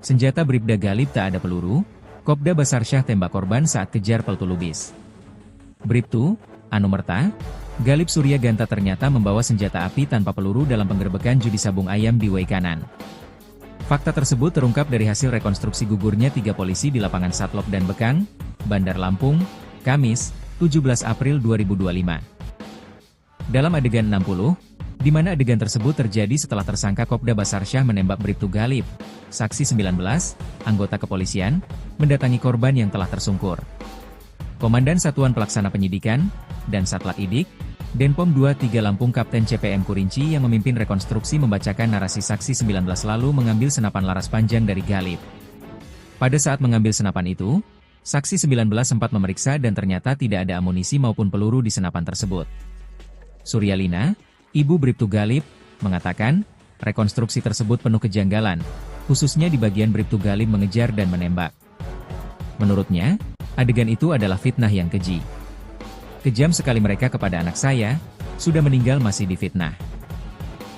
Senjata Bribda Galib tak ada peluru, Kopda Basarsyah tembak korban saat kejar peltu lubis. Bribtu, Anumerta, Galib Surya Ganta ternyata membawa senjata api tanpa peluru dalam penggerebekan judi sabung ayam di Wai Kanan. Fakta tersebut terungkap dari hasil rekonstruksi gugurnya 3 polisi di lapangan Satlok dan Bekang, Bandar Lampung, Kamis, 17 April 2025. Dalam adegan 60, di mana adegan tersebut terjadi setelah tersangka Kopda Basarsyah menembak Bribtu Galib, saksi 19, anggota kepolisian, mendatangi korban yang telah tersungkur. Komandan Satuan Pelaksana Penyidikan, dan Satlat Idik, Denpom 23 Lampung Kapten CPM Kurinci yang memimpin rekonstruksi membacakan narasi saksi 19 lalu mengambil senapan laras panjang dari Galib. Pada saat mengambil senapan itu, saksi 19 sempat memeriksa dan ternyata tidak ada amunisi maupun peluru di senapan tersebut. Suryalina, ibu Bribtu Galib, mengatakan, rekonstruksi tersebut penuh kejanggalan, khususnya di bagian Bribtu Galib mengejar dan menembak. Menurutnya, adegan itu adalah fitnah yang keji. Kejam sekali mereka kepada anak saya, sudah meninggal masih difitnah.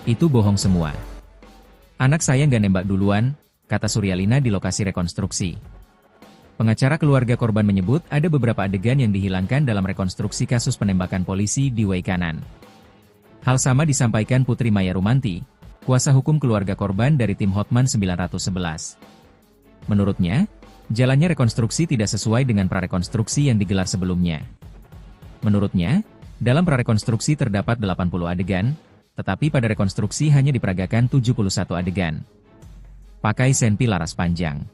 Itu bohong semua. Anak saya nggak nembak duluan, kata Suryalina di lokasi rekonstruksi. Pengacara keluarga korban menyebut ada beberapa adegan yang dihilangkan dalam rekonstruksi kasus penembakan polisi di Wai Kanan. Hal sama disampaikan Putri Maya Rumanti, kuasa hukum keluarga korban dari tim Hotman 911. Menurutnya, jalannya rekonstruksi tidak sesuai dengan prarekonstruksi yang digelar sebelumnya. Menurutnya, dalam prarekonstruksi terdapat 80 adegan, tetapi pada rekonstruksi hanya diperagakan 71 adegan. Pakai senpi laras panjang.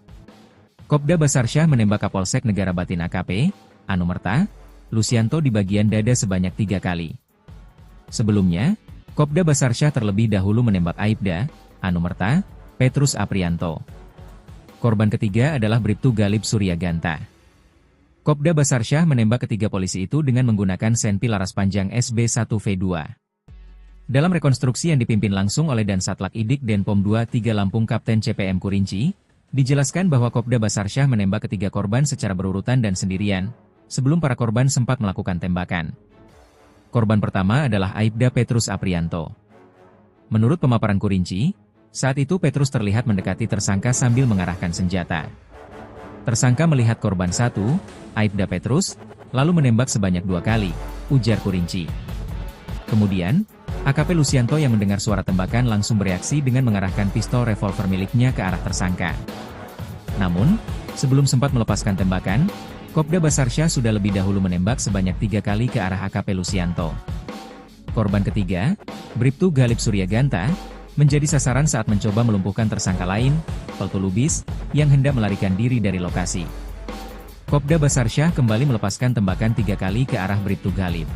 Kopda Basarsyah menembak Kapolsek Negara Batin AKP, Anumerta, Lusianto di bagian dada sebanyak 3 kali. Sebelumnya, Kopda Basarsyah terlebih dahulu menembak Aibda, Anumerta, Petrus Aprianto. Korban ketiga adalah Bribtu Galib Surya Ganta. Kopda Basarsyah menembak ketiga polisi itu dengan menggunakan senpi laras panjang SB1V2. Dalam rekonstruksi yang dipimpin langsung oleh Dansatlat Idik Denpom 23 Lampung Kapten CPM Kurinci, dijelaskan bahwa Kopda Basarsyah menembak ketiga korban secara berurutan dan sendirian, sebelum para korban sempat melakukan tembakan. Korban pertama adalah Aibda Petrus Aprianto. Menurut pemaparan Kurinci, saat itu Petrus terlihat mendekati tersangka sambil mengarahkan senjata. Tersangka melihat korban satu, Aibda Petrus, lalu menembak sebanyak 2 kali, ujar Kurinci. Kemudian, AKP Lusianto yang mendengar suara tembakan langsung bereaksi dengan mengarahkan pistol revolver miliknya ke arah tersangka. Namun, sebelum sempat melepaskan tembakan, Kopda Basarsyah sudah lebih dahulu menembak sebanyak 3 kali ke arah AKP Lusianto. Korban ketiga, Bribtu Galib Surya Ganta, menjadi sasaran saat mencoba melumpuhkan tersangka lain, peltu lubis, yang hendak melarikan diri dari lokasi. Kopda Basarsyah kembali melepaskan tembakan 3 kali ke arah Bribtu Galib.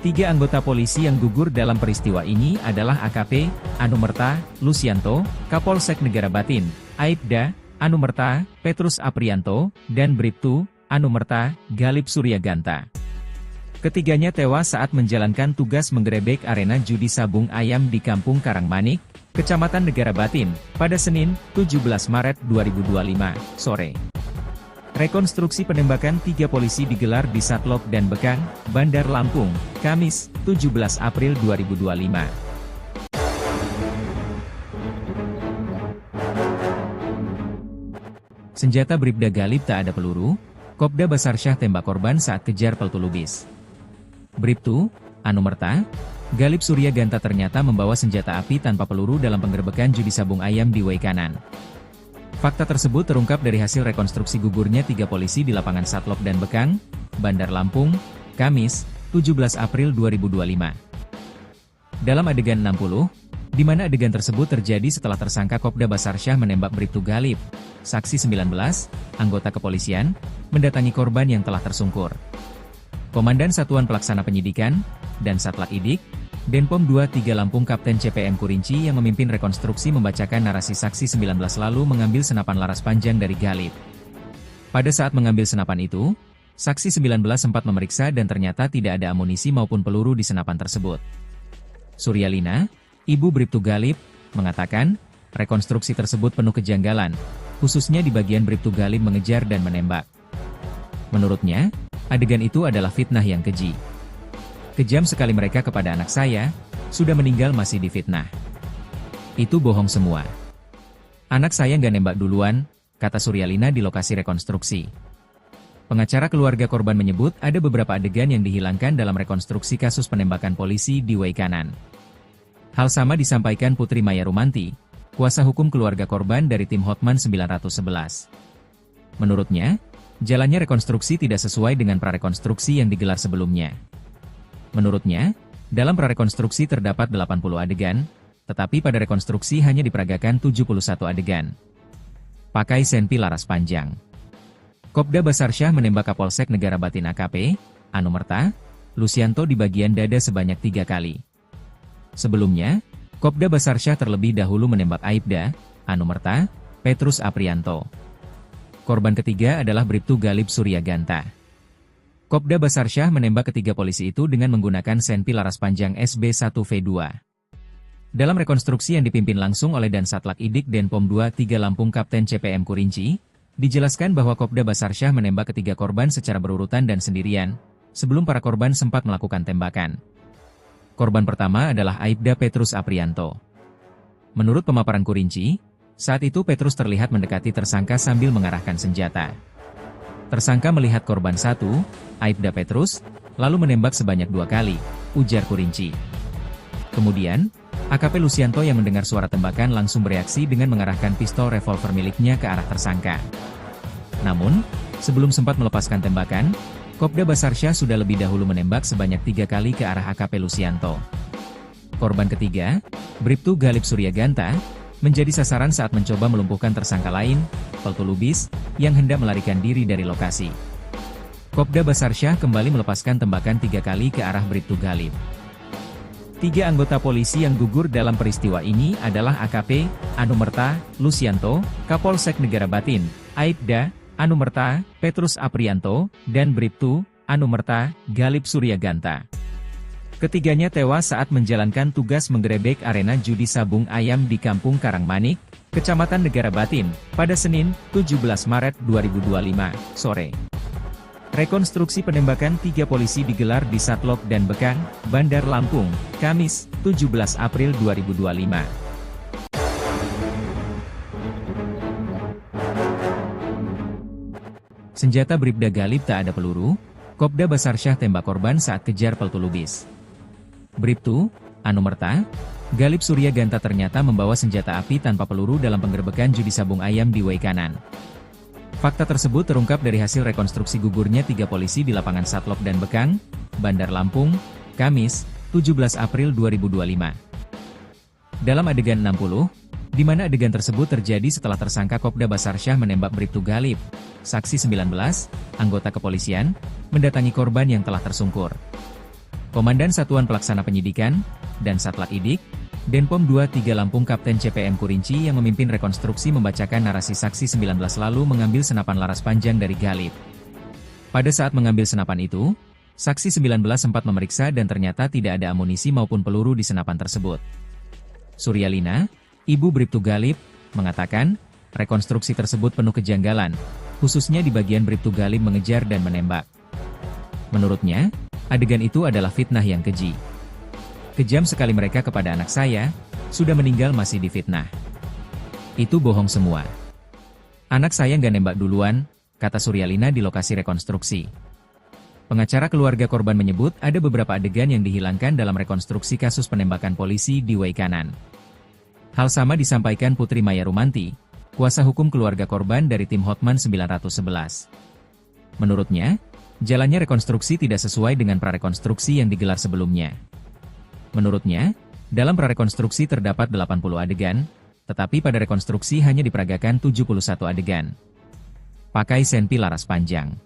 3 anggota polisi yang gugur dalam peristiwa ini adalah AKP, Anumerta, Lusianto, Kapolsek Negara Batin, Aibda, Anumerta, Petrus Aprianto, dan Bribtu, Anumerta, Galib Surya Ganta. Ketiganya tewas saat menjalankan tugas menggerebek arena judi sabung ayam di Kampung Karangmanik, Kecamatan Negara Batin, pada Senin, 17 Maret 2025, sore. Rekonstruksi penembakan 3 polisi digelar di Satlok dan Bekang, Bandar Lampung, Kamis, 17 April 2025. Senjata Bribda Galib tak ada peluru, Kopda Basarsyah tembak korban saat kejar peltu lubis. Bribtu, Anumerta, Galib Surya Ganta ternyata membawa senjata api tanpa peluru dalam penggerebekan judi sabung ayam di Wai Kanan. Fakta tersebut terungkap dari hasil rekonstruksi gugurnya 3 polisi di lapangan Satlok dan Bekang, Bandar Lampung, Kamis, 17 April 2025. Dalam adegan 60, di mana adegan tersebut terjadi setelah tersangka Kopda Basarsyah menembak Bribtu Galib, saksi 19, anggota kepolisian, mendatangi korban yang telah tersungkur. Komandan Satuan Pelaksana Penyidikan, dan Satlat Idik, Denpom 23 Lampung Kapten CPM Kurinci yang memimpin rekonstruksi membacakan narasi saksi 19 lalu mengambil senapan laras panjang dari Galib. Pada saat mengambil senapan itu, saksi 19 sempat memeriksa dan ternyata tidak ada amunisi maupun peluru di senapan tersebut. Suryalina, ibu Bribtu Galib, mengatakan, rekonstruksi tersebut penuh kejanggalan, khususnya di bagian Bribtu Galib mengejar dan menembak. Menurutnya, adegan itu adalah fitnah yang keji. Kejam sekali mereka kepada anak saya, sudah meninggal masih difitnah. Itu bohong semua. Anak saya nggak nembak duluan, kata Suryalina di lokasi rekonstruksi. Pengacara keluarga korban menyebut ada beberapa adegan yang dihilangkan dalam rekonstruksi kasus penembakan polisi di Waikanan. Hal sama disampaikan Putri Maya Rumanti, kuasa hukum keluarga korban dari tim Hotman 911. Menurutnya, jalannya rekonstruksi tidak sesuai dengan prarekonstruksi yang digelar sebelumnya. Menurutnya, dalam prarekonstruksi terdapat 80 adegan, tetapi pada rekonstruksi hanya diperagakan 71 adegan. Pakai senpi laras panjang. Kopda Basarsyah menembak Kapolsek Negara Batin AKP, Anumerta, Lusianto di bagian dada sebanyak 3 kali. Sebelumnya, Kopda Basarsyah terlebih dahulu menembak Aibda, Anumerta, Petrus Aprianto. Korban ketiga adalah Bribtu Galib Suryaganta. Kopda Basarsyah menembak ketiga polisi itu dengan menggunakan senpi laras panjang SB1V2. Dalam rekonstruksi yang dipimpin langsung oleh Dansatlak Idik Denpom 23 Lampung Kapten CPM Kurinci, dijelaskan bahwa Kopda Basarsyah menembak ketiga korban secara berurutan dan sendirian, sebelum para korban sempat melakukan tembakan. Korban pertama adalah Aibda Petrus Aprianto. Menurut pemaparan Kurinci, saat itu Petrus terlihat mendekati tersangka sambil mengarahkan senjata. Tersangka melihat korban satu, Aibda Petrus, lalu menembak sebanyak 2 kali, ujar Kurinci. Kemudian, AKP Lusianto yang mendengar suara tembakan langsung bereaksi dengan mengarahkan pistol revolver miliknya ke arah tersangka. Namun, sebelum sempat melepaskan tembakan, Kopda Basarsyah sudah lebih dahulu menembak sebanyak 3 kali ke arah AKP Lusianto. Korban ketiga, Bribtu Galib Suryaganta, menjadi sasaran saat mencoba melumpuhkan tersangka lain, Peltu Lubis, yang hendak melarikan diri dari lokasi. Kopda Basarsyah kembali melepaskan tembakan 3 kali ke arah Bribtu Galib. 3 anggota polisi yang gugur dalam peristiwa ini adalah AKP, Anumerta, Lusianto, Kapolsek Negara Batin, Aibda, Anumerta, Petrus Aprianto, dan Bribtu, Anumerta, Galib Suryaganta. Ketiganya tewas saat menjalankan tugas menggerebek arena judi sabung ayam di Kampung Karangmanik, Kecamatan Negara Batin, pada Senin, 17 Maret 2025, sore. Rekonstruksi penembakan 3 polisi digelar di Satlok dan Bekang, Bandar Lampung, Kamis, 17 April 2025. Senjata Bribda Galib tak ada peluru, Kopda Basarsyah tembak korban saat kejar Peltu Lubis. Bribtu, Anumerta, Galib Suryaganta ternyata membawa senjata api tanpa peluru dalam penggerebekan judi sabung ayam di Waikanan. Fakta tersebut terungkap dari hasil rekonstruksi gugurnya 3 polisi di lapangan Satlok dan Bekang, Bandar Lampung, Kamis, 17 April 2025. Dalam adegan 60, di mana adegan tersebut terjadi setelah tersangka Kopda Basarsyah menembak Bribtu Galib, saksi 19, anggota kepolisian, mendatangi korban yang telah tersungkur. Komandan Satuan Pelaksana Penyidikan, dan Satlak Idik, Denpom 23 Lampung Kapten CPM Kurinci yang memimpin rekonstruksi membacakan narasi saksi 19 lalu mengambil senapan laras panjang dari Galib. Pada saat mengambil senapan itu, saksi 19 sempat memeriksa dan ternyata tidak ada amunisi maupun peluru di senapan tersebut. Suryalina, ibu Bribtu Galib, mengatakan, rekonstruksi tersebut penuh kejanggalan, khususnya di bagian Bribtu Galib mengejar dan menembak. Menurutnya, adegan itu adalah fitnah yang keji. Kejam sekali mereka kepada anak saya, sudah meninggal masih difitnah. Itu bohong semua. Anak saya nggak nembak duluan, kata Suryalina di lokasi rekonstruksi. Pengacara keluarga korban menyebut ada beberapa adegan yang dihilangkan dalam rekonstruksi kasus penembakan polisi di Waikanan. Hal sama disampaikan Putri Maya Rumanti, kuasa hukum keluarga korban dari tim Hotman 911. Menurutnya, jalannya rekonstruksi tidak sesuai dengan prarekonstruksi yang digelar sebelumnya. Menurutnya, dalam prarekonstruksi terdapat 80 adegan, tetapi pada rekonstruksi hanya diperagakan 71 adegan. Pakai senpi laras panjang.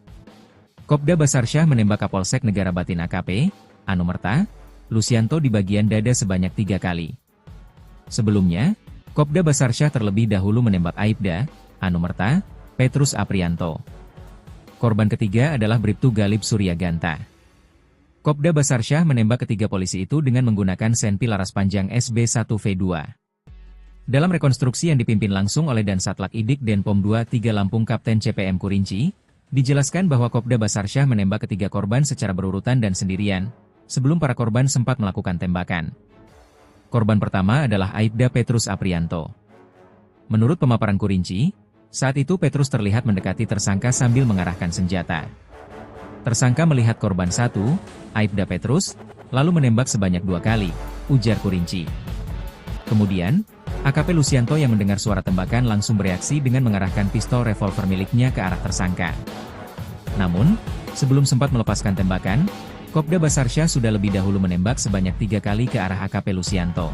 Kopda Basarsyah menembak Kapolsek Negara Batin AKP, Anumerta, Lusianto di bagian dada sebanyak 3 kali. Sebelumnya, Kopda Basarsyah terlebih dahulu menembak Aibda, Anumerta, Petrus Aprianto. Korban ketiga adalah Bribtu Galib Suryaganta. Kopda Basarsyah menembak ketiga polisi itu dengan menggunakan senpi laras panjang SB1V2. Dalam rekonstruksi yang dipimpin langsung oleh Dansatlak Idik Denpom 23 Lampung Kapten CPM Kurinci, dijelaskan bahwa Kopda Basarsyah menembak ketiga korban secara berurutan dan sendirian, sebelum para korban sempat melakukan tembakan. Korban pertama adalah Aibda Petrus Aprianto. Menurut pemaparan Kurinci, saat itu Petrus terlihat mendekati tersangka sambil mengarahkan senjata. Tersangka melihat korban satu, Aibda Petrus, lalu menembak sebanyak 2 kali, ujar Kurinci. Kemudian, AKP Lucianto yang mendengar suara tembakan langsung bereaksi dengan mengarahkan pistol revolver miliknya ke arah tersangka. Namun, sebelum sempat melepaskan tembakan, Kopda Basarsyah sudah lebih dahulu menembak sebanyak 3 kali ke arah AKP Lucianto.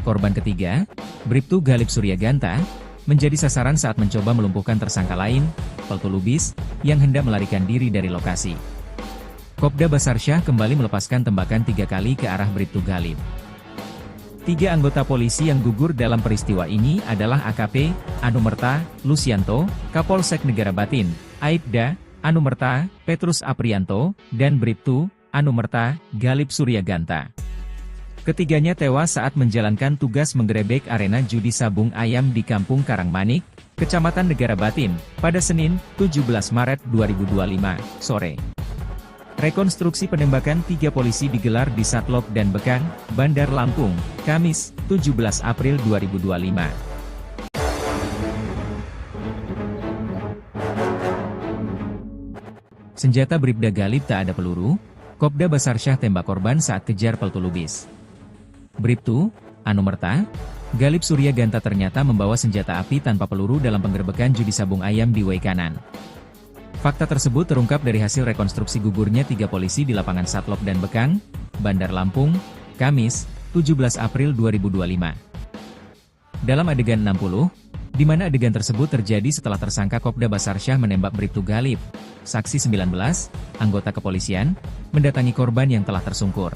Korban ketiga, Bribtu Galip Suryaganta, menjadi sasaran saat mencoba melumpuhkan tersangka lain, Peltu Lubis, yang hendak melarikan diri dari lokasi. Kopda Basarsyah kembali melepaskan tembakan 3 kali ke arah Bribtu Galip. 3 anggota polisi yang gugur dalam peristiwa ini adalah AKP, Anumerta, Lucianto, Kapolsek Negara Batin, Aibda, Anumerta, Petrus Aprianto, dan Bribtu, Anumerta, Galip Suryaganta. Ketiganya tewas saat menjalankan tugas menggerebek arena judi sabung ayam di Kampung Karangmanik, Kecamatan Negara Batin, pada Senin, 17 Maret 2025, sore. Rekonstruksi penembakan 3 polisi digelar di Satlok dan Bekang, Bandar Lampung, Kamis, 17 April 2025. Senjata Bribda Galip tak ada peluru, Kopda Basarsyah tembak korban saat kejar Peltu Lubis. Bribtu, Anumerta, Galip Suryaganta ternyata membawa senjata api tanpa peluru dalam penggerebekan judi sabung ayam di Waikanan. Fakta tersebut terungkap dari hasil rekonstruksi gugurnya 3 polisi di lapangan Satlok dan Bekang, Bandar Lampung, Kamis, 17 April 2025. Dalam adegan 60, di mana adegan tersebut terjadi setelah tersangka Kopda Basarsyah menembak Bribtu Galip, saksi 19, anggota kepolisian, mendatangi korban yang telah tersungkur.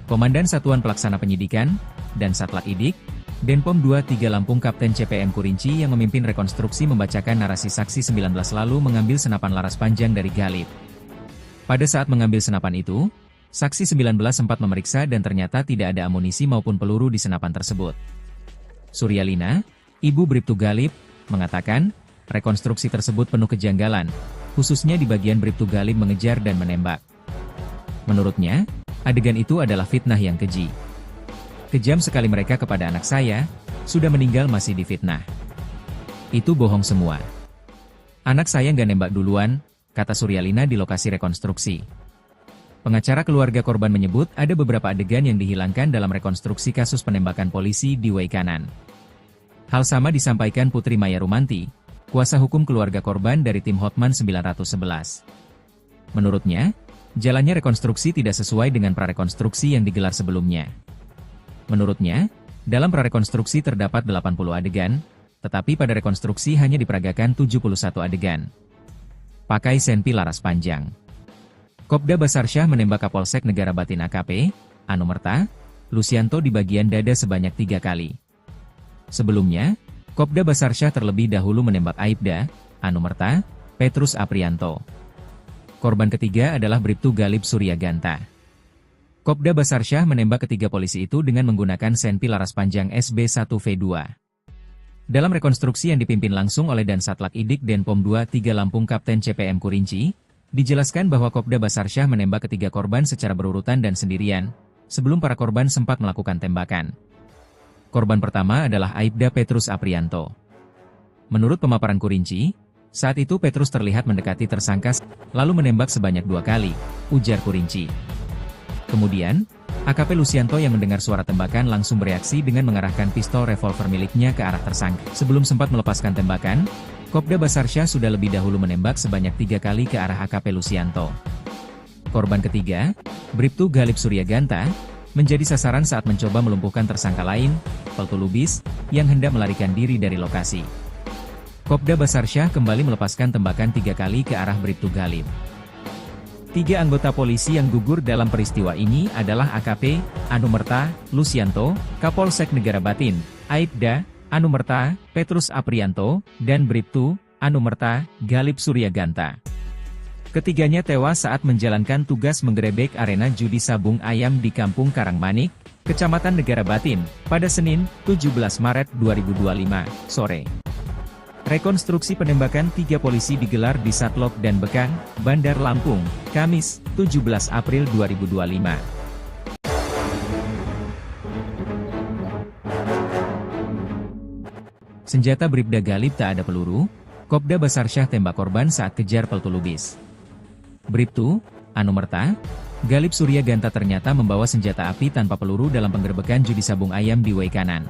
Komandan Satuan Pelaksana Penyidikan, dan Satlak Idik, Denpom 23 Lampung Kapten CPM Kurinci yang memimpin rekonstruksi membacakan narasi saksi 19 lalu mengambil senapan laras panjang dari Galip. Pada saat mengambil senapan itu, saksi 19 sempat memeriksa dan ternyata tidak ada amunisi maupun peluru di senapan tersebut. Suryalina, ibu Bribtu Galip, mengatakan, rekonstruksi tersebut penuh kejanggalan, khususnya di bagian Bribtu Galip mengejar dan menembak. Menurutnya, adegan itu adalah fitnah yang keji. Kejam sekali mereka kepada anak saya, sudah meninggal masih difitnah. Itu bohong semua. Anak saya nggak nembak duluan, kata Suryalina di lokasi rekonstruksi. Pengacara keluarga korban menyebut ada beberapa adegan yang dihilangkan dalam rekonstruksi kasus penembakan polisi di Waikanan. Hal sama disampaikan Putri Maya Rumanti, kuasa hukum keluarga korban dari tim Hotman 911. Menurutnya, jalannya rekonstruksi tidak sesuai dengan prarekonstruksi yang digelar sebelumnya. Menurutnya, dalam prarekonstruksi terdapat 80 adegan, tetapi pada rekonstruksi hanya diperagakan 71 adegan. Pakai senpi laras panjang. Kopda Basarsyah menembak Kapolsek Negara Batin AKP, Anumerta, Lucianto di bagian dada sebanyak 3 kali. Sebelumnya, Kopda Basarsyah terlebih dahulu menembak Aibda, Anumerta, Petrus Aprianto. Korban ketiga adalah Bribtu Galip Suryaganta. Kopda Basarsyah menembak ketiga polisi itu dengan menggunakan senpi laras panjang SB1V2. Dalam rekonstruksi yang dipimpin langsung oleh Dan Satlak Idik Denpom 23 Lampung Kapten CPM Kurinci, dijelaskan bahwa Kopda Basarsyah menembak ketiga korban secara berurutan dan sendirian, sebelum para korban sempat melakukan tembakan. Korban pertama adalah Aibda Petrus Aprianto. Menurut pemaparan Kurinci, saat itu Petrus terlihat mendekati tersangka, lalu menembak sebanyak 2 kali, ujar Kurinci. Kemudian, AKP Lucianto yang mendengar suara tembakan langsung bereaksi dengan mengarahkan pistol revolver miliknya ke arah tersangka. Sebelum sempat melepaskan tembakan, Kopda Basarsyah sudah lebih dahulu menembak sebanyak 3 kali ke arah AKP Lucianto. Korban ketiga, Bribtu Galip Suryaganta, menjadi sasaran saat mencoba melumpuhkan tersangka lain, Peltu Lubis, yang hendak melarikan diri dari lokasi. Kopda Basarsyah kembali melepaskan tembakan 3 kali ke arah Bribtu Galip. 3 anggota polisi yang gugur dalam peristiwa ini adalah AKP, Anumerta, Lucianto, Kapolsek Negara Batin, Aibda, Anumerta, Petrus Aprianto, dan Bribtu, Anumerta, Galip Suryaganta. Ketiganya tewas saat menjalankan tugas menggerebek arena judi sabung ayam di Kampung Karangmanik, Kecamatan Negara Batin, pada Senin, 17 Maret 2025, sore. Rekonstruksi penembakan 3 polisi digelar di Satlok dan Bekang, Bandar Lampung, Kamis, 17 April 2025. Senjata Bribda Galib tak ada peluru, Kopda Basarsyah tembak korban saat kejar peltu lubis. Bribtu, Anumerta, Galib Surya Ganta ternyata membawa senjata api tanpa peluru dalam penggerebekan judi sabung ayam di Wai Kanan.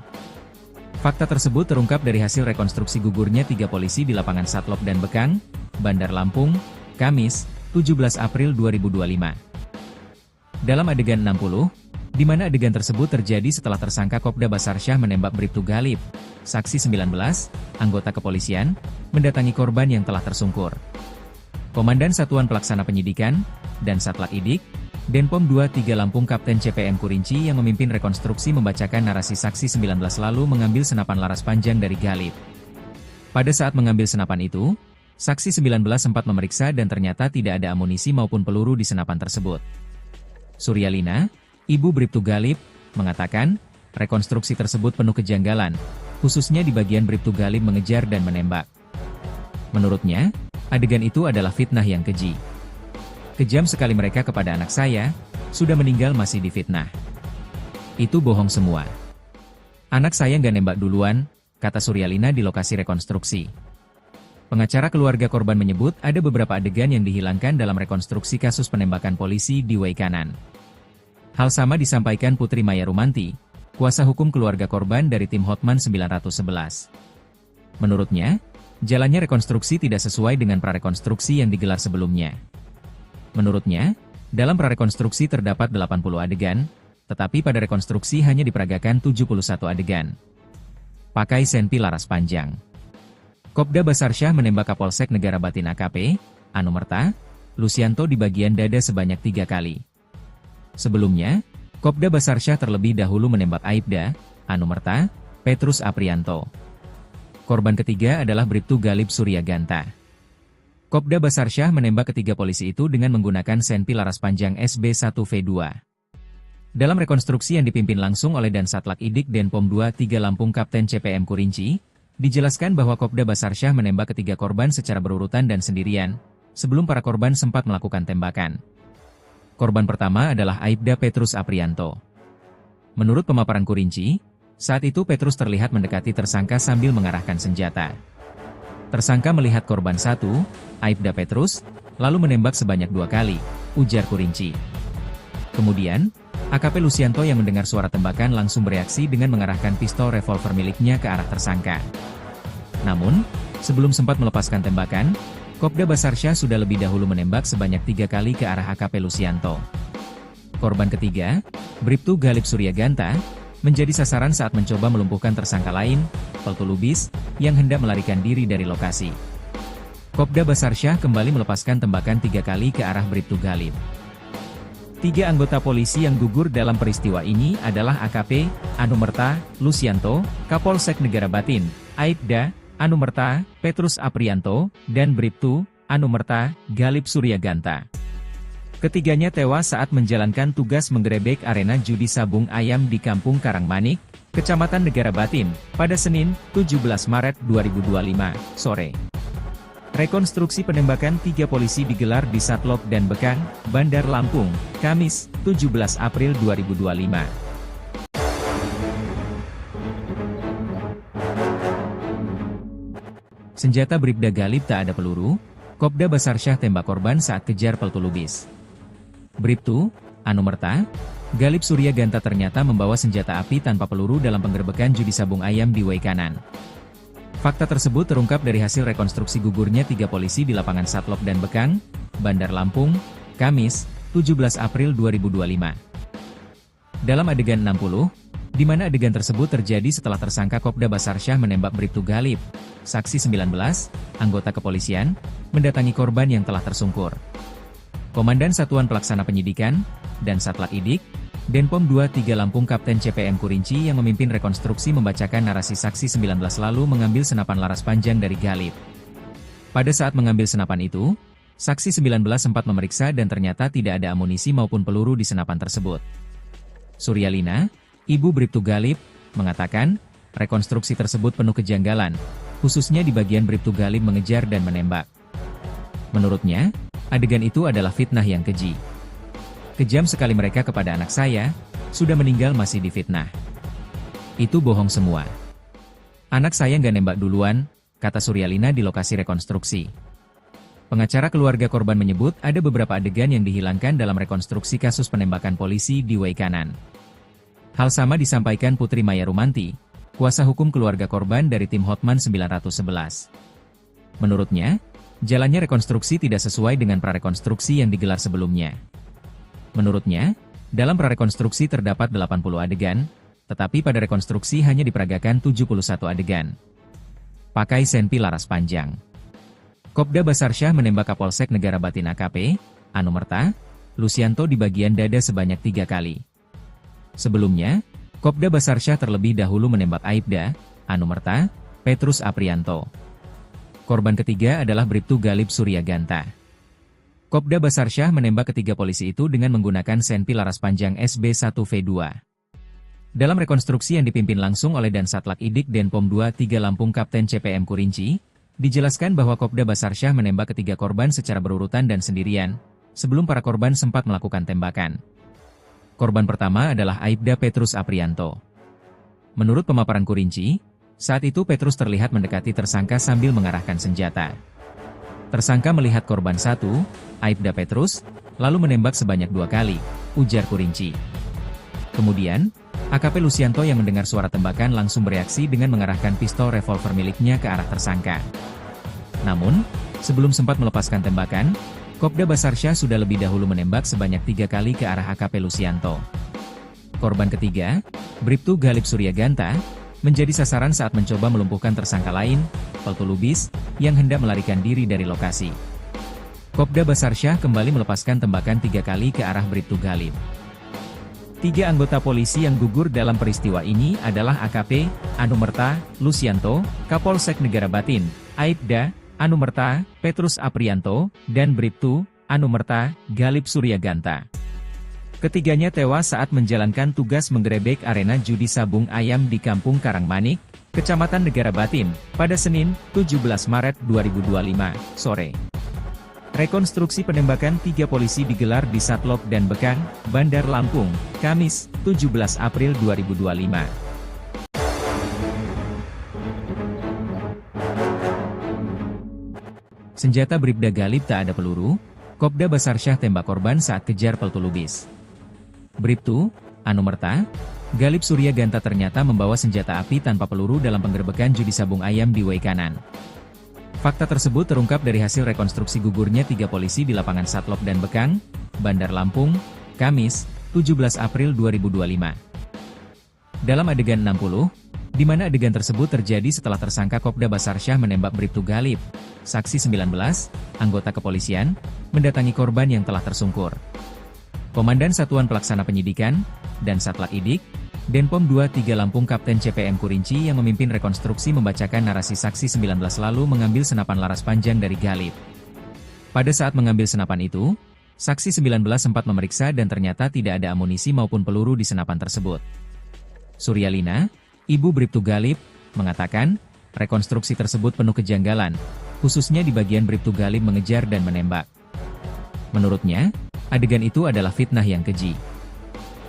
Fakta tersebut terungkap dari hasil rekonstruksi gugurnya 3 polisi di lapangan Satlok dan Bekang, Bandar Lampung, Kamis, 17 April 2025. Dalam adegan 60, di mana adegan tersebut terjadi setelah tersangka Kopda Basarsyah menembak Bribtu Galib, saksi 19, anggota kepolisian, mendatangi korban yang telah tersungkur. Komandan Satuan Pelaksana Penyidikan, dan Satlak Idik, Denpom 23 Lampung Kapten CPM Kurinci yang memimpin rekonstruksi membacakan narasi saksi 19 lalu mengambil senapan laras panjang dari Galib. Pada saat mengambil senapan itu, saksi 19 sempat memeriksa dan ternyata tidak ada amunisi maupun peluru di senapan tersebut. Suryalina, ibu Bribtu Galib, mengatakan, rekonstruksi tersebut penuh kejanggalan, khususnya di bagian Bribtu Galib mengejar dan menembak. Menurutnya, adegan itu adalah fitnah yang keji. Kejam sekali mereka kepada anak saya, sudah meninggal masih difitnah. Itu bohong semua. Anak saya nggak nembak duluan, kata Suryalina di lokasi rekonstruksi. Pengacara keluarga korban menyebut ada beberapa adegan yang dihilangkan dalam rekonstruksi kasus penembakan polisi di Wai Kanan. Hal sama disampaikan Putri Maya Rumanti, kuasa hukum keluarga korban dari tim Hotman 911. Menurutnya, jalannya rekonstruksi tidak sesuai dengan prarekonstruksi yang digelar sebelumnya. Menurutnya, dalam prarekonstruksi terdapat 80 adegan, tetapi pada rekonstruksi hanya diperagakan 71 adegan. Pakai senpi laras panjang. Kopda Basarsyah menembak Kapolsek Negara Batin AKP, Anumerta, Lusianto di bagian dada sebanyak 3 kali. Sebelumnya, Kopda Basarsyah terlebih dahulu menembak Aibda, Anumerta, Petrus Aprianto. Korban ketiga adalah Bribtu Galib Surya Ganta. Kopda Basarsyah menembak ketiga polisi itu dengan menggunakan senpi laras panjang SB1V2. Dalam rekonstruksi yang dipimpin langsung oleh Dansatlak Idik Denpom 23 Lampung Kapten CPM Kurinci, dijelaskan bahwa Kopda Basarsyah menembak ketiga korban secara berurutan dan sendirian, sebelum para korban sempat melakukan tembakan. Korban pertama adalah Aibda Petrus Aprianto. Menurut pemaparan Kurinci, saat itu Petrus terlihat mendekati tersangka sambil mengarahkan senjata. Tersangka melihat korban satu, Aibda Petrus, lalu menembak sebanyak 2 kali, ujar Kurinci. Kemudian, AKP Lusianto yang mendengar suara tembakan langsung bereaksi dengan mengarahkan pistol revolver miliknya ke arah tersangka. Namun, sebelum sempat melepaskan tembakan, Kopda Basarsyah sudah lebih dahulu menembak sebanyak 3 kali ke arah AKP Lusianto. Korban ketiga, Bribtu Galib Surya Ganta, menjadi sasaran saat mencoba melumpuhkan tersangka lain, peltu lubis, yang hendak melarikan diri dari lokasi. Kopda Basarsyah kembali melepaskan tembakan 3 kali ke arah Bribtu Galib. 3 anggota polisi yang gugur dalam peristiwa ini adalah AKP, Anumerta, Lusianto, Kapolsek Negara Batin, Aibda, Anumerta, Petrus Aprianto, dan Bribtu, Anumerta, Galib Surya Ganta. Ketiganya tewas saat menjalankan tugas menggerebek arena judi sabung ayam di Kampung Karangmanik, Kecamatan Negara Batin, pada Senin, 17 Maret 2025, sore. Rekonstruksi penembakan 3 polisi digelar di Satlok dan Bekang, Bandar Lampung, Kamis, 17 April 2025. Senjata Bribda Galib tak ada peluru, Kopda Basarsyah tembak korban saat kejar peltu lubis. Bribtu, Anumerta, Galib Surya Ganta ternyata membawa senjata api tanpa peluru dalam penggerebekan judi sabung ayam di Wai Kanan. Fakta tersebut terungkap dari hasil rekonstruksi gugurnya 3 polisi di lapangan Satlok dan Bekang, Bandar Lampung, Kamis, 17 April 2025. Dalam adegan 60, di mana adegan tersebut terjadi setelah tersangka Kopda Basarsyah menembak Bribtu Galib, saksi 19, anggota kepolisian, mendatangi korban yang telah tersungkur. Komandan Satuan Pelaksana Penyidikan, dan Satlak Idik, Denpom 23 Lampung Kapten CPM Kurinci yang memimpin rekonstruksi membacakan narasi saksi 19 lalu mengambil senapan laras panjang dari Galib. Pada saat mengambil senapan itu, saksi 19 sempat memeriksa dan ternyata tidak ada amunisi maupun peluru di senapan tersebut. Suryalina, ibu Bribtu Galib, mengatakan, rekonstruksi tersebut penuh kejanggalan, khususnya di bagian Bribtu Galib mengejar dan menembak. Menurutnya, adegan itu adalah fitnah yang keji. Kejam sekali mereka kepada anak saya, sudah meninggal masih difitnah. Itu bohong semua. Anak saya nggak nembak duluan, kata Suryalina di lokasi rekonstruksi. Pengacara keluarga korban menyebut ada beberapa adegan yang dihilangkan dalam rekonstruksi kasus penembakan polisi di Waikanan. Hal sama disampaikan Putri Maya Rumanti, kuasa hukum keluarga korban dari tim Hotman 911. Menurutnya, jalannya rekonstruksi tidak sesuai dengan prarekonstruksi yang digelar sebelumnya. Menurutnya, dalam prarekonstruksi terdapat 80 adegan, tetapi pada rekonstruksi hanya diperagakan 71 adegan. Pakai senpi laras panjang. Kopda Basarsyah menembak Kapolsek Negara Batin AKP, Anumerta, Lusianto di bagian dada sebanyak 3 kali. Sebelumnya, Kopda Basarsyah terlebih dahulu menembak Aibda, Anumerta, Petrus Aprianto. Korban ketiga adalah Bribtu Galib Suryaganta. Kopda Basarsyah menembak ketiga polisi itu dengan menggunakan senpi laras panjang SB1V2. Dalam rekonstruksi yang dipimpin langsung oleh Dansatlak Idik Denpom 23 Lampung Kapten CPM Kurinci, dijelaskan bahwa Kopda Basarsyah menembak ketiga korban secara berurutan dan sendirian, sebelum para korban sempat melakukan tembakan. Korban pertama adalah Aibda Petrus Aprianto. Menurut pemaparan Kurinci, saat itu Petrus terlihat mendekati tersangka sambil mengarahkan senjata. Tersangka melihat korban satu, Aibda Petrus, lalu menembak sebanyak 2 kali, ujar Kurinci. Kemudian, AKP Lusianto yang mendengar suara tembakan langsung bereaksi dengan mengarahkan pistol revolver miliknya ke arah tersangka. Namun, sebelum sempat melepaskan tembakan, Kopda Basarsyah sudah lebih dahulu menembak sebanyak 3 kali ke arah AKP Lusianto. Korban ketiga, Bribtu Galib Suryaganta, menjadi sasaran saat mencoba melumpuhkan tersangka lain, Peltu Lubis, yang hendak melarikan diri dari lokasi. Kopda Basarsyah kembali melepaskan tembakan 3 kali ke arah Bribtu Galib. 3 anggota polisi yang gugur dalam peristiwa ini adalah AKP, Anumerta, Lusianto, Kapolsek Negara Batin, Aibda, Anumerta, Petrus Aprianto, dan Bribtu, Anumerta, Galib Suryaganta. Ketiganya tewas saat menjalankan tugas menggerebek arena judi sabung ayam di Kampung Karangmanik, Kecamatan Negara Batin, pada Senin, 17 Maret 2025, sore. Rekonstruksi penembakan 3 polisi digelar di Satlok dan Bekang, Bandar Lampung, Kamis, 17 April 2025. Senjata Bribda Galib tak ada peluru, Kopda Basarsyah tembak korban saat kejar Peltu Lubis. Bribtu, Anumerta, Galib Suryaganta ternyata membawa senjata api tanpa peluru dalam penggerebekan judi sabung ayam di Waikanan. Fakta tersebut terungkap dari hasil rekonstruksi gugurnya 3 polisi di lapangan Satlok dan Bekang, Bandar Lampung, Kamis, 17 April 2025. Dalam adegan 60, di mana adegan tersebut terjadi setelah tersangka Kopda Basarsyah menembak Bribtu Galib, saksi 19, anggota kepolisian, mendatangi korban yang telah tersungkur. Komandan Satuan Pelaksana Penyidikan, dan Satlak Idik, Denpom 23 Lampung Kapten CPM Kurinci yang memimpin rekonstruksi membacakan narasi saksi 19 lalu mengambil senapan laras panjang dari Galib. Pada saat mengambil senapan itu, saksi 19 sempat memeriksa dan ternyata tidak ada amunisi maupun peluru di senapan tersebut. Suryalina, ibu Bribtu Galib, mengatakan, rekonstruksi tersebut penuh kejanggalan, khususnya di bagian Bribtu Galib mengejar dan menembak. Menurutnya, adegan itu adalah fitnah yang keji.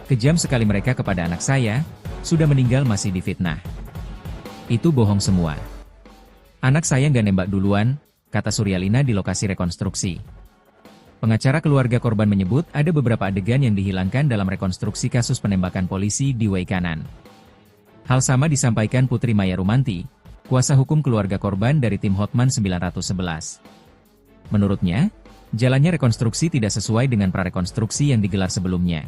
Kejam sekali mereka kepada anak saya, sudah meninggal masih difitnah. Itu bohong semua. Anak saya nggak nembak duluan, kata Suryalina di lokasi rekonstruksi. Pengacara keluarga korban menyebut ada beberapa adegan yang dihilangkan dalam rekonstruksi kasus penembakan polisi di Waikanan. Hal sama disampaikan Putri Maya Rumanti, kuasa hukum keluarga korban dari tim Hotman 911. Menurutnya, jalannya rekonstruksi tidak sesuai dengan prarekonstruksi yang digelar sebelumnya.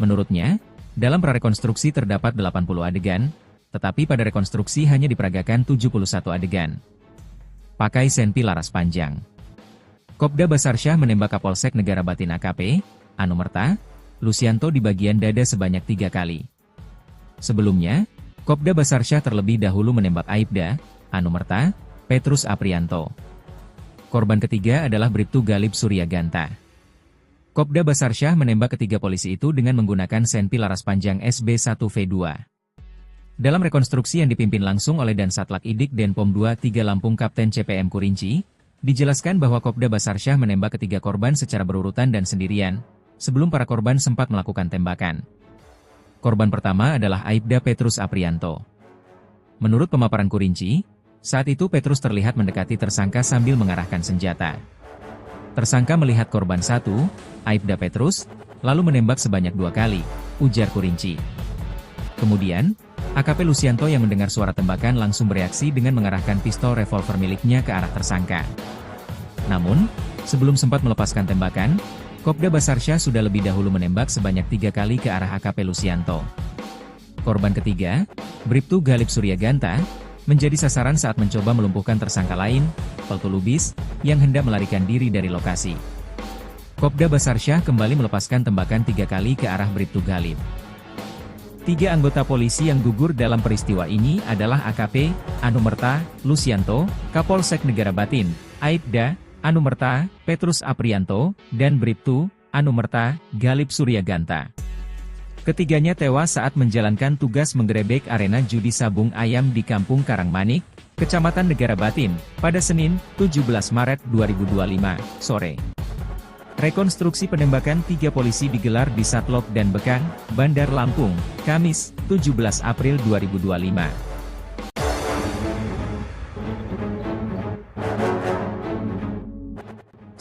Menurutnya, dalam prarekonstruksi terdapat 80 adegan, tetapi pada rekonstruksi hanya diperagakan 71 adegan. Pakai senpi laras panjang. Kopda Basarsyah menembak Kapolsek Negara Batin AKP, Anumerta, Lusianto di bagian dada sebanyak 3 kali. Sebelumnya, Kopda Basarsyah terlebih dahulu menembak Aibda, Anumerta, Petrus Aprianto. Korban ketiga adalah Bribtu Galib Suryaganta. Kopda Basarsyah menembak ketiga polisi itu dengan menggunakan senpi laras panjang SB1V2. Dalam rekonstruksi yang dipimpin langsung oleh Dansatlak Idik Denpom 23 Lampung Kapten CPM Kurinci, dijelaskan bahwa Kopda Basarsyah menembak ketiga korban secara berurutan dan sendirian, sebelum para korban sempat melakukan tembakan. Korban pertama adalah Aibda Petrus Aprianto. Menurut pemaparan Kurinci, saat itu Petrus terlihat mendekati tersangka sambil mengarahkan senjata. Tersangka melihat korban satu, Aibda Petrus, lalu menembak sebanyak 2 kali, ujar Kurinci. Kemudian, AKP Lucianto yang mendengar suara tembakan langsung bereaksi dengan mengarahkan pistol revolver miliknya ke arah tersangka. Namun, sebelum sempat melepaskan tembakan, Kopda Basarsyah sudah lebih dahulu menembak sebanyak 3 kali ke arah AKP Lucianto. Korban ketiga, Bribtu Galip Suryaganta, menjadi sasaran saat mencoba melumpuhkan tersangka lain, Peltu Lubis, yang hendak melarikan diri dari lokasi. Kopda Basarsyah kembali melepaskan tembakan 3 kali ke arah Bribtu Galip. 3 anggota polisi yang gugur dalam peristiwa ini adalah AKP, Anumerta, Lucianto, Kapolsek Negara Batin, Aibda, Anumerta, Petrus Aprianto, dan Bribtu, Anumerta, Galip Suryaganta. Ketiganya tewas saat menjalankan tugas menggerebek arena judi sabung ayam di Kampung Karangmanik, Kecamatan Negara Batin, pada Senin, 17 Maret 2025, sore. Rekonstruksi penembakan 3 polisi digelar di Satlok dan Bekang, Bandar Lampung, Kamis, 17 April 2025.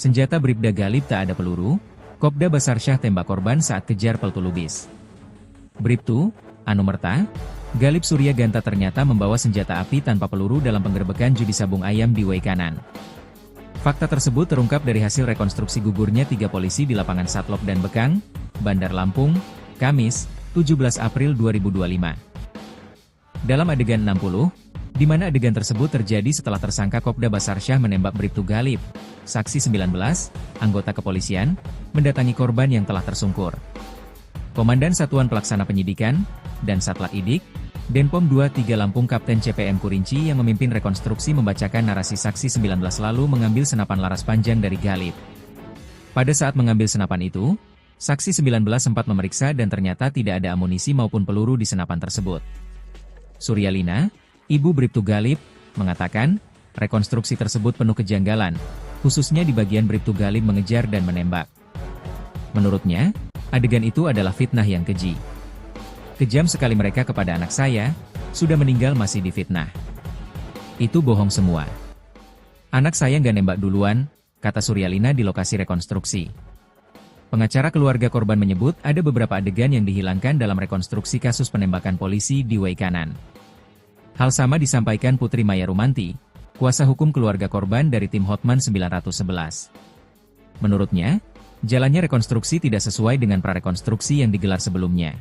Senjata Bribda Galip tak ada peluru, Kopda Basarsyah tembak korban saat kejar Peltu Lubis. Bribtu, Anumerta, Galip Suryaganta ternyata membawa senjata api tanpa peluru dalam penggerebekan judi sabung ayam di Waikanan. Fakta tersebut terungkap dari hasil rekonstruksi gugurnya 3 polisi di lapangan Satlok dan Bekang, Bandar Lampung, Kamis, 17 April 2025. Dalam adegan 60, di mana adegan tersebut terjadi setelah tersangka Kopda Basarsyah menembak Bribtu Galip, saksi 19, anggota kepolisian, mendatangi korban yang telah tersungkur. Komandan Satuan Pelaksana Penyidikan, dan Satlak Idik, Denpom 23 Lampung Kapten CPM Kurinci yang memimpin rekonstruksi membacakan narasi saksi 19 lalu mengambil senapan laras panjang dari Galip. Pada saat mengambil senapan itu, saksi 19 sempat memeriksa dan ternyata tidak ada amunisi maupun peluru di senapan tersebut. Suryalina, ibu Bribtu Galip, mengatakan, rekonstruksi tersebut penuh kejanggalan, khususnya di bagian Bribtu Galip mengejar dan menembak. Menurutnya, adegan itu adalah fitnah yang keji. Kejam sekali mereka kepada anak saya, sudah meninggal masih difitnah. Itu bohong semua. Anak saya nggak nembak duluan, kata Suryalina di lokasi rekonstruksi. Pengacara keluarga korban menyebut ada beberapa adegan yang dihilangkan dalam rekonstruksi kasus penembakan polisi di Waikanan. Hal sama disampaikan Putri Maya Rumanti, kuasa hukum keluarga korban dari tim Hotman 911. Menurutnya, jalannya rekonstruksi tidak sesuai dengan prarekonstruksi yang digelar sebelumnya.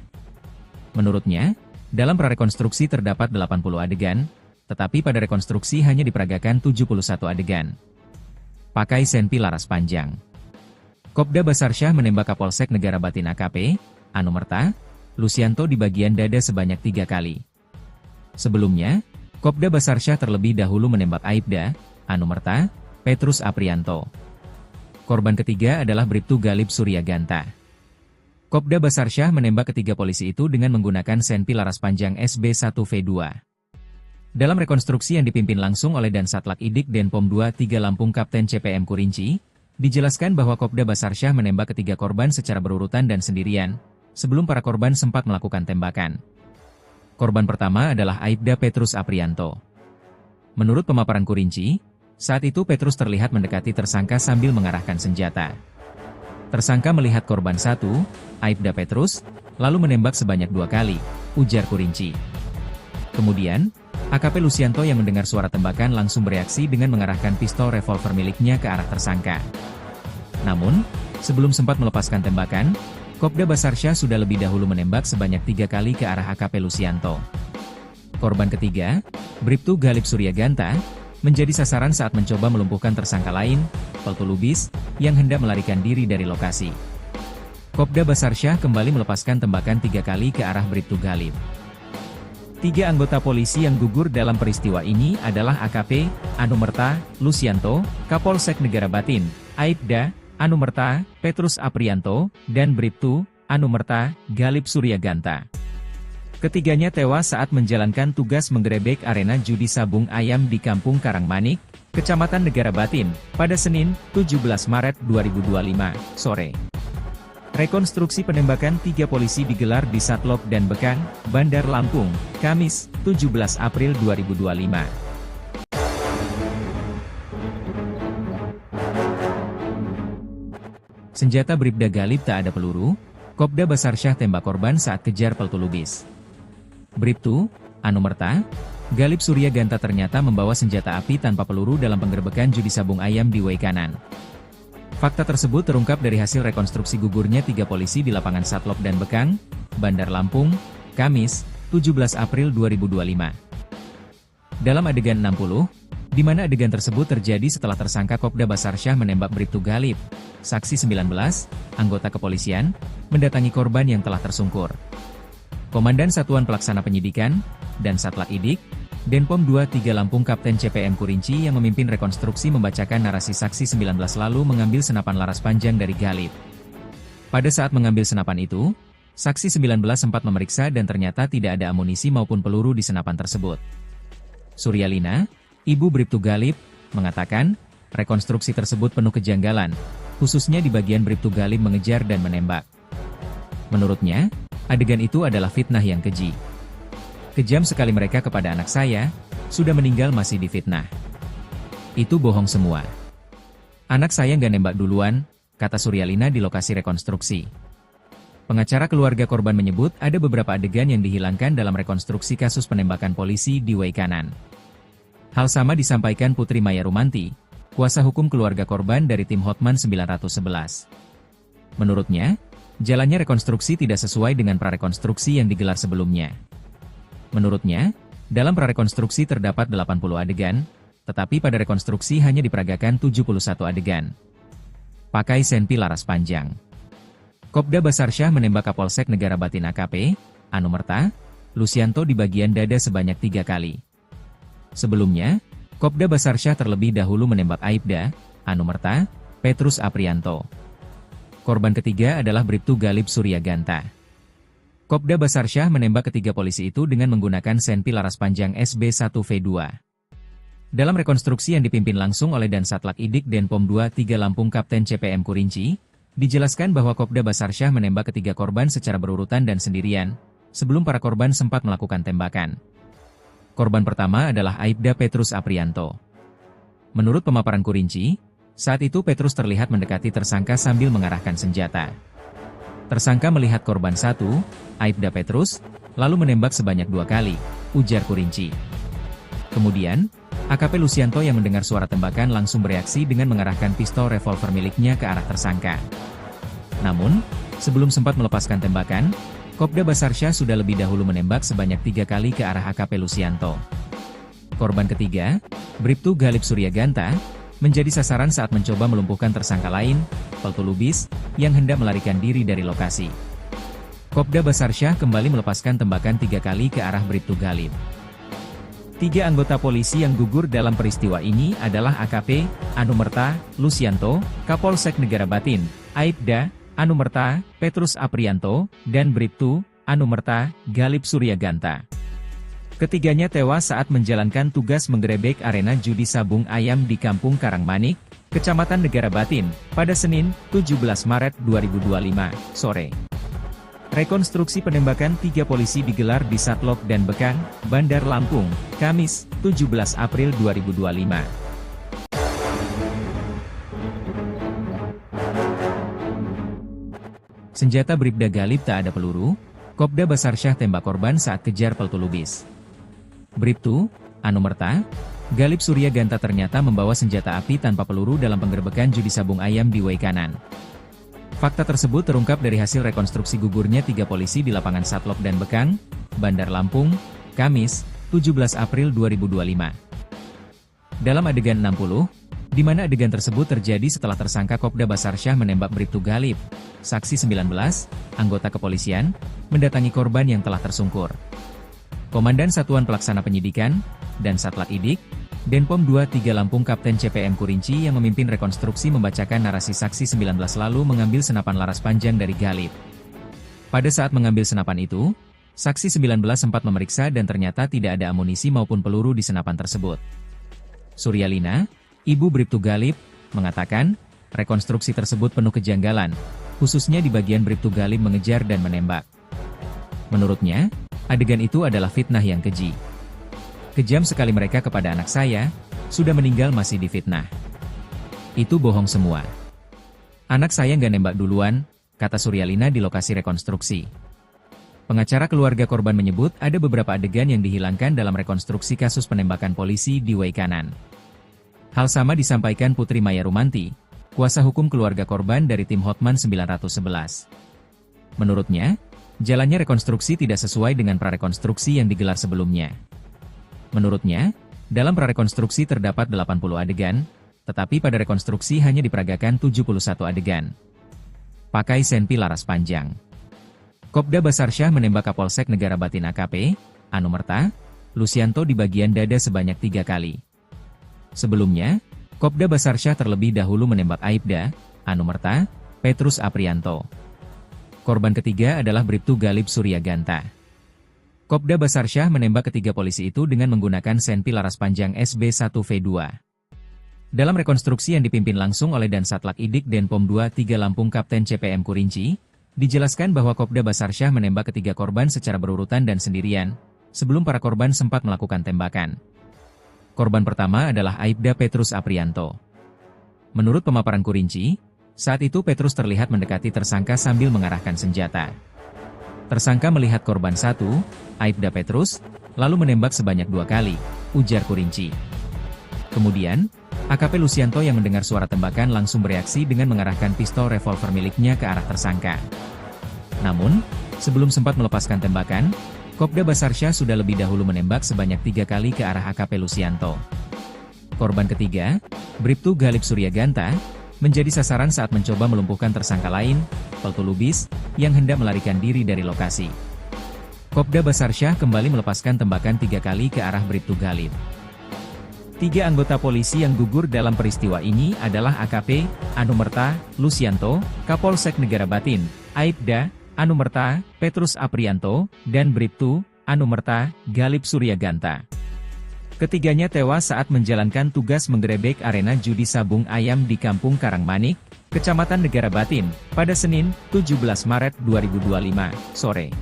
Menurutnya, dalam prarekonstruksi terdapat 80 adegan, tetapi pada rekonstruksi hanya diperagakan 71 adegan. Pakai senpi laras panjang. Kopda Basarsyah menembak Kapolsek Negara Batin AKP, Anumerta, Lucianto di bagian dada sebanyak 3 kali. Sebelumnya, Kopda Basarsyah terlebih dahulu menembak Aibda, Anumerta, Petrus Aprianto. Korban ketiga adalah Bribtu Galip Suryaganta. Kopda Basarsyah menembak ketiga polisi itu dengan menggunakan senpi laras panjang SB1V2. Dalam rekonstruksi yang dipimpin langsung oleh Dansatlak Idik Denpom 23 Lampung Kapten CPM Kurinci, dijelaskan bahwa Kopda Basarsyah menembak ketiga korban secara berurutan dan sendirian, sebelum para korban sempat melakukan tembakan. Korban pertama adalah Aibda Petrus Aprianto. Menurut pemaparan Kurinci, saat itu Petrus terlihat mendekati tersangka sambil mengarahkan senjata. Tersangka melihat korban satu, Aibda Petrus, lalu menembak sebanyak 2 kali, ujar Kurinci. Kemudian, AKP Lucianto yang mendengar suara tembakan langsung bereaksi dengan mengarahkan pistol revolver miliknya ke arah tersangka. Namun, sebelum sempat melepaskan tembakan, Kopda Basarsyah sudah lebih dahulu menembak sebanyak 3 kali ke arah AKP Lucianto. Korban ketiga, Bribtu Galip Suryaganta, menjadi sasaran saat mencoba melumpuhkan tersangka lain, Peltu Lubis, yang hendak melarikan diri dari lokasi. Kopda Basarsyah kembali melepaskan tembakan 3 kali ke arah Bribtu Galip. 3 anggota polisi yang gugur dalam peristiwa ini adalah AKP, Anumerta, Lucianto, Kapolsek Negara Batin, Aibda, Anumerta, Petrus Aprianto, dan Bribtu, Anumerta, Galip Suryaganta. Ketiganya tewas saat menjalankan tugas menggerebek arena judi sabung ayam di Kampung Karangmanik, Kecamatan Negara Batin, pada Senin, 17 Maret 2025, sore. Rekonstruksi penembakan 3 polisi digelar di Satlok dan Bekang, Bandar Lampung, Kamis, 17 April 2025. Senjata Bribda Galib tak ada peluru, Kopda Basarsyah tembak korban saat kejar peltulubis. Bribtu, Anumerta, Galib Surya Ganta ternyata membawa senjata api tanpa peluru dalam penggerbekan judi sabung ayam di Way Kanan. Fakta tersebut terungkap dari hasil rekonstruksi gugurnya 3 polisi di lapangan Satlok dan Bekang, Bandar Lampung, Kamis, 17 April 2025. Dalam adegan 60, di mana adegan tersebut terjadi setelah tersangka Kopda Basarsyah menembak Bribtu Galib, saksi 19, anggota kepolisian, mendatangi korban yang telah tersungkur. Komandan Satuan Pelaksana Penyidikan, dan Satlak Idik, Denpom 23 Lampung Kapten CPM Kurinci yang memimpin rekonstruksi membacakan narasi saksi 19 lalu mengambil senapan laras panjang dari Galib. Pada saat mengambil senapan itu, saksi 19 sempat memeriksa dan ternyata tidak ada amunisi maupun peluru di senapan tersebut. Suryalina, ibu Bribtu Galib, mengatakan, rekonstruksi tersebut penuh kejanggalan, khususnya di bagian Bribtu Galib mengejar dan menembak. Menurutnya, adegan itu adalah fitnah yang keji. Kejam sekali mereka kepada anak saya, sudah meninggal masih difitnah. Itu bohong semua. Anak saya nggak nembak duluan, kata Suryalina di lokasi rekonstruksi. Pengacara keluarga korban menyebut ada beberapa adegan yang dihilangkan dalam rekonstruksi kasus penembakan polisi di Way Kanan. Hal sama disampaikan Putri Maya Rumanti, kuasa hukum keluarga korban dari tim Hotman 911. Menurutnya, jalannya rekonstruksi tidak sesuai dengan prarekonstruksi yang digelar sebelumnya. Menurutnya, dalam prarekonstruksi terdapat 80 adegan, tetapi pada rekonstruksi hanya diperagakan 71 adegan. Pakai senpi laras panjang. Kopda Basarsyah menembak Kapolsek Negara Batin AKP, Anumerta, Lusianto di bagian dada sebanyak 3 kali. Sebelumnya, Kopda Basarsyah terlebih dahulu menembak Aibda, Anumerta, Petrus Aprianto. Korban ketiga adalah Bribtu Galib Surya Ganta. Kopda Basarsyah menembak ketiga polisi itu dengan menggunakan senpi laras panjang SB1V2. Dalam rekonstruksi yang dipimpin langsung oleh Dan Satlak Idik Denpom 23 Lampung Kapten CPM Kurinci, dijelaskan bahwa Kopda Basarsyah menembak ketiga korban secara berurutan dan sendirian, sebelum para korban sempat melakukan tembakan. Korban pertama adalah Aibda Petrus Aprianto. Menurut pemaparan Kurinci, saat itu Petrus terlihat mendekati tersangka sambil mengarahkan senjata. Tersangka melihat korban satu, Aibda Petrus, lalu menembak sebanyak 2 kali, ujar Kurinci. Kemudian, AKP Lusianto yang mendengar suara tembakan langsung bereaksi dengan mengarahkan pistol revolver miliknya ke arah tersangka. Namun, sebelum sempat melepaskan tembakan, Kopda Basarsyah sudah lebih dahulu menembak sebanyak 3 kali ke arah AKP Lusianto. Korban ketiga, Bribtu Galib Surya Ganta, menjadi sasaran saat mencoba melumpuhkan tersangka lain, peltulubis, yang hendak melarikan diri dari lokasi. Kopda Basarsyah kembali melepaskan tembakan 3 kali ke arah Bribtu Galib. 3 anggota polisi yang gugur dalam peristiwa ini adalah AKP, Anumerta, Lusianto, Kapolsek Negara Batin, Aibda, Anumerta, Petrus Aprianto, dan Bribtu, Anumerta, Galib Surya Ganta. Ketiganya tewas saat menjalankan tugas menggerebek arena judi sabung ayam di Kampung Karangmanik, Kecamatan Negara Batin, pada Senin, 17 Maret 2025, sore. Rekonstruksi penembakan 3 polisi digelar di Satlok dan Bekang, Bandar Lampung, Kamis, 17 April 2025. Senjata Bribda Galib tak ada peluru, Kopda Basarsyah tembak korban saat kejar peltulubis. Bribtu, Anumerta, Galib Surya Ganta ternyata membawa senjata api tanpa peluru dalam penggerbekan judi sabung ayam di Way Kanan. Fakta tersebut terungkap dari hasil rekonstruksi gugurnya 3 polisi di lapangan Satlok dan Bekang, Bandar Lampung, Kamis, 17 April 2025. Dalam adegan 60, di mana adegan tersebut terjadi setelah tersangka Kopda Basarsyah menembak Bribtu Galib, saksi 19, anggota kepolisian, mendatangi korban yang telah tersungkur. Komandan Satuan Pelaksana Penyidikan, dan Satlak Idik, Denpom 23 Lampung Kapten CPM Kurinci yang memimpin rekonstruksi membacakan narasi saksi 19 lalu mengambil senapan laras panjang dari Galib. Pada saat mengambil senapan itu, saksi 19 sempat memeriksa dan ternyata tidak ada amunisi maupun peluru di senapan tersebut. Suryalina, ibu Bribtu Galib, mengatakan, Rekonstruksi tersebut penuh kejanggalan, khususnya di bagian Bribtu Galib mengejar dan menembak. Menurutnya, adegan itu adalah fitnah yang keji. Kejam sekali mereka kepada anak saya, sudah meninggal masih difitnah. Itu bohong semua. Anak saya nggak nembak duluan, kata Suryalina di lokasi rekonstruksi. Pengacara keluarga korban menyebut ada beberapa adegan yang dihilangkan dalam rekonstruksi kasus penembakan polisi di Waikanan. Hal sama disampaikan Putri Maya Rumanti, kuasa hukum keluarga korban dari tim Hotman 911. Menurutnya, jalannya rekonstruksi tidak sesuai dengan prarekonstruksi yang digelar sebelumnya. Menurutnya, dalam prarekonstruksi terdapat 80 adegan, tetapi pada rekonstruksi hanya diperagakan 71 adegan. Pakai senpi laras panjang. Kopda Basarsyah menembak Kapolsek Negara Batin AKP, Anumerta, Lusianto di bagian dada sebanyak 3 kali. Sebelumnya, Kopda Basarsyah terlebih dahulu menembak Aibda, Anumerta, Petrus Aprianto. Korban ketiga adalah Bribtu Galib Suryaganta. Kopda Basarsyah menembak ketiga polisi itu dengan menggunakan senpi laras panjang SB1V2. Dalam rekonstruksi yang dipimpin langsung oleh Dansatlak Idik Denpom 23 Lampung Kapten CPM Kurinci, dijelaskan bahwa Kopda Basarsyah menembak ketiga korban secara berurutan dan sendirian, sebelum para korban sempat melakukan tembakan. Korban pertama adalah Aibda Petrus Aprianto. Menurut pemaparan Kurinci, saat itu Petrus terlihat mendekati tersangka sambil mengarahkan senjata. Tersangka melihat korban satu, Aibda Petrus, lalu menembak sebanyak 2 kali, ujar Kurinci. Kemudian, AKP Lusianto yang mendengar suara tembakan langsung bereaksi dengan mengarahkan pistol revolver miliknya ke arah tersangka. Namun, sebelum sempat melepaskan tembakan, Kopda Basarsyah sudah lebih dahulu menembak sebanyak 3 kali ke arah AKP Lusianto. Korban ketiga, Bribtu Galib Suryaganta, menjadi sasaran saat mencoba melumpuhkan tersangka lain, Peltu Lubis, yang hendak melarikan diri dari lokasi. Kopda Basarsyah kembali melepaskan tembakan 3 kali ke arah Bribtu Galib. 3 anggota polisi yang gugur dalam peristiwa ini adalah AKP, Anumerta, Lusianto, Kapolsek Negara Batin, Aibda, Anumerta, Petrus Aprianto, dan Bribtu, Anumerta, Galib Suryaganta. Ketiganya tewas saat menjalankan tugas menggerebek arena judi sabung ayam di Kampung Karangmanik, Kecamatan Negara Batin, pada Senin, 17 Maret 2025, sore.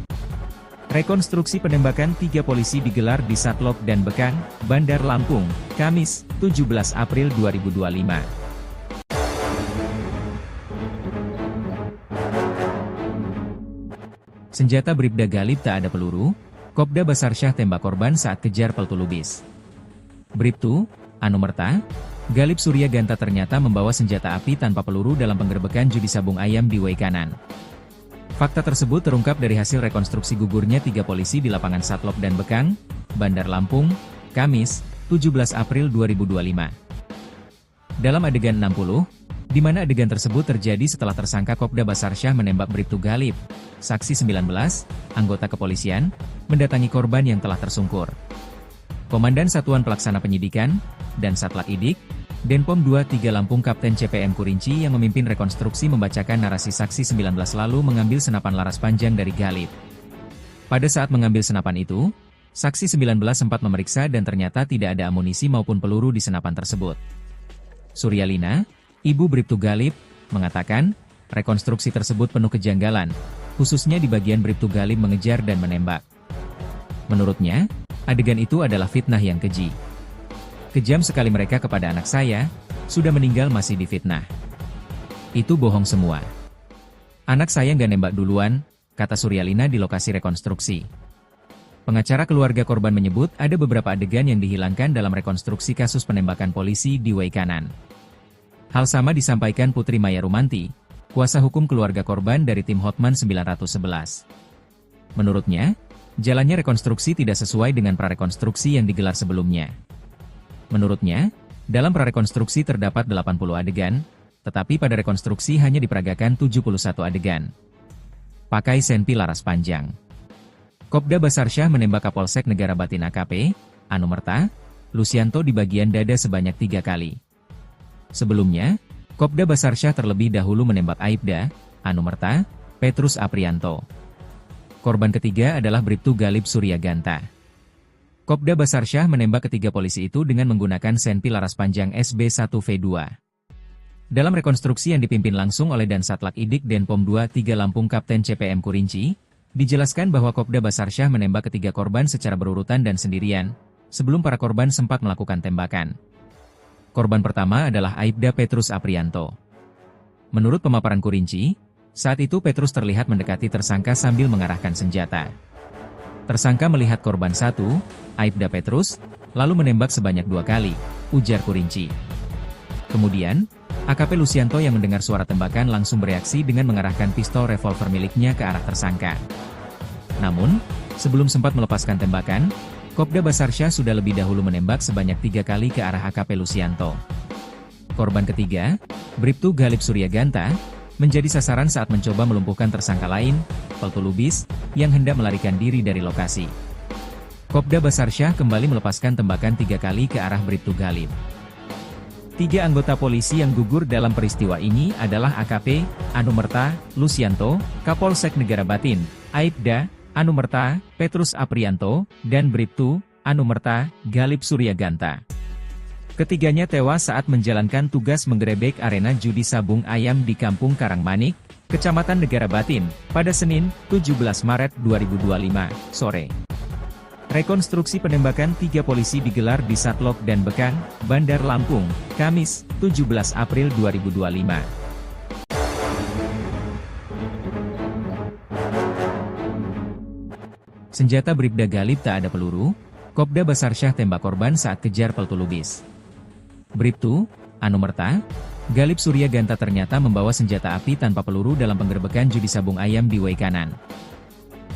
Rekonstruksi penembakan 3 polisi digelar di Satlok dan Bekang, Bandar Lampung, Kamis, 17 April 2025. Senjata Bribda Galib tak ada peluru, Kopda Basarsyah tembak korban saat kejar Peltu Lubis. Bribtu, Anumerta, Galib Suryaganta ternyata membawa senjata api tanpa peluru dalam penggerebekan judi sabung ayam di Waikanan. Fakta tersebut terungkap dari hasil rekonstruksi gugurnya 3 polisi di lapangan Satlok dan Bekang, Bandar Lampung, Kamis, 17 April 2025. Dalam adegan 60, di mana adegan tersebut terjadi setelah tersangka Kopda Basarsyah menembak Bribtu Galib, saksi 19, anggota kepolisian, mendatangi korban yang telah tersungkur. Komandan Satuan Pelaksana Penyidikan, dan Satlak Idik, Denpom 23 Lampung Kapten CPM Kurinci yang memimpin rekonstruksi membacakan narasi saksi 19 lalu mengambil senapan laras panjang dari Galib. Pada saat mengambil senapan itu, saksi 19 sempat memeriksa dan ternyata tidak ada amunisi maupun peluru di senapan tersebut. Suryalina, ibu Bribtu Galib, mengatakan, rekonstruksi tersebut penuh kejanggalan, khususnya di bagian Bribtu Galib mengejar dan menembak. Menurutnya, adegan itu adalah fitnah yang keji. Kejam sekali mereka kepada anak saya, sudah meninggal masih difitnah. Itu bohong semua. Anak saya nggak nembak duluan, kata Suryalina di lokasi rekonstruksi. Pengacara keluarga korban menyebut ada beberapa adegan yang dihilangkan dalam rekonstruksi kasus penembakan polisi di Waikanan. Hal sama disampaikan Putri Maya Rumanti, kuasa hukum keluarga korban dari tim Hotman 911. Menurutnya, jalannya rekonstruksi tidak sesuai dengan prarekonstruksi yang digelar sebelumnya. Menurutnya, dalam prarekonstruksi terdapat 80 adegan, tetapi pada rekonstruksi hanya diperagakan 71 adegan. Pakai senpi laras panjang. Kopda Basarsyah menembak Kapolsek Negara Batin AKP, Anumerta, Lusianto di bagian dada sebanyak 3 kali. Sebelumnya, Kopda Basarsyah terlebih dahulu menembak Aibda, Anumerta, Petrus Aprianto. Korban ketiga adalah Bribtu Galib Suryaganta. Kopda Basarsyah menembak ketiga polisi itu dengan menggunakan senpi laras panjang SB1V2. Dalam rekonstruksi yang dipimpin langsung oleh Dansatlak Idik Denpom 23 Lampung Kapten CPM Kurinci, dijelaskan bahwa Kopda Basarsyah menembak ketiga korban secara berurutan dan sendirian, sebelum para korban sempat melakukan tembakan. Korban pertama adalah Aibda Petrus Aprianto. Menurut pemaparan Kurinci, saat itu Petrus terlihat mendekati tersangka sambil mengarahkan senjata. Tersangka melihat korban satu, Aibda Petrus, lalu menembak sebanyak 2 kali, ujar Kurinci. Kemudian, AKP Lucianto yang mendengar suara tembakan langsung bereaksi dengan mengarahkan pistol revolver miliknya ke arah tersangka. Namun, sebelum sempat melepaskan tembakan, Kopda Basarsyah sudah lebih dahulu menembak sebanyak 3 kali ke arah AKP Lucianto. Korban ketiga, Bribtu Galip Suryaganta, menjadi sasaran saat mencoba melumpuhkan tersangka lain, Peltu Lubis, yang hendak melarikan diri dari lokasi. Kopda Basarsyah kembali melepaskan tembakan 3 kali ke arah Bribtu Galip. 3 anggota polisi yang gugur dalam peristiwa ini adalah AKP, Anumerta, Lucianto, Kapolsek Negara Batin, Aibda, Anumerta, Petrus Aprianto, dan Bribtu, Anumerta, Galip Suryaganta. Ketiganya tewas saat menjalankan tugas menggerebek arena judi sabung ayam di Kampung Karangmanik, Kecamatan Negara Batin, pada Senin, 17 Maret 2025, sore. Rekonstruksi penembakan 3 polisi digelar di Satlok dan Bekang, Bandar Lampung, Kamis, 17 April 2025. Senjata Bribda Galip tak ada peluru, Kopda Basarsyah tembak korban saat kejar Peltu Lubis. Bribtu, Anumerta, Galip Suryaganta ternyata membawa senjata api tanpa peluru dalam penggerebekan judi sabung ayam di Waikanan.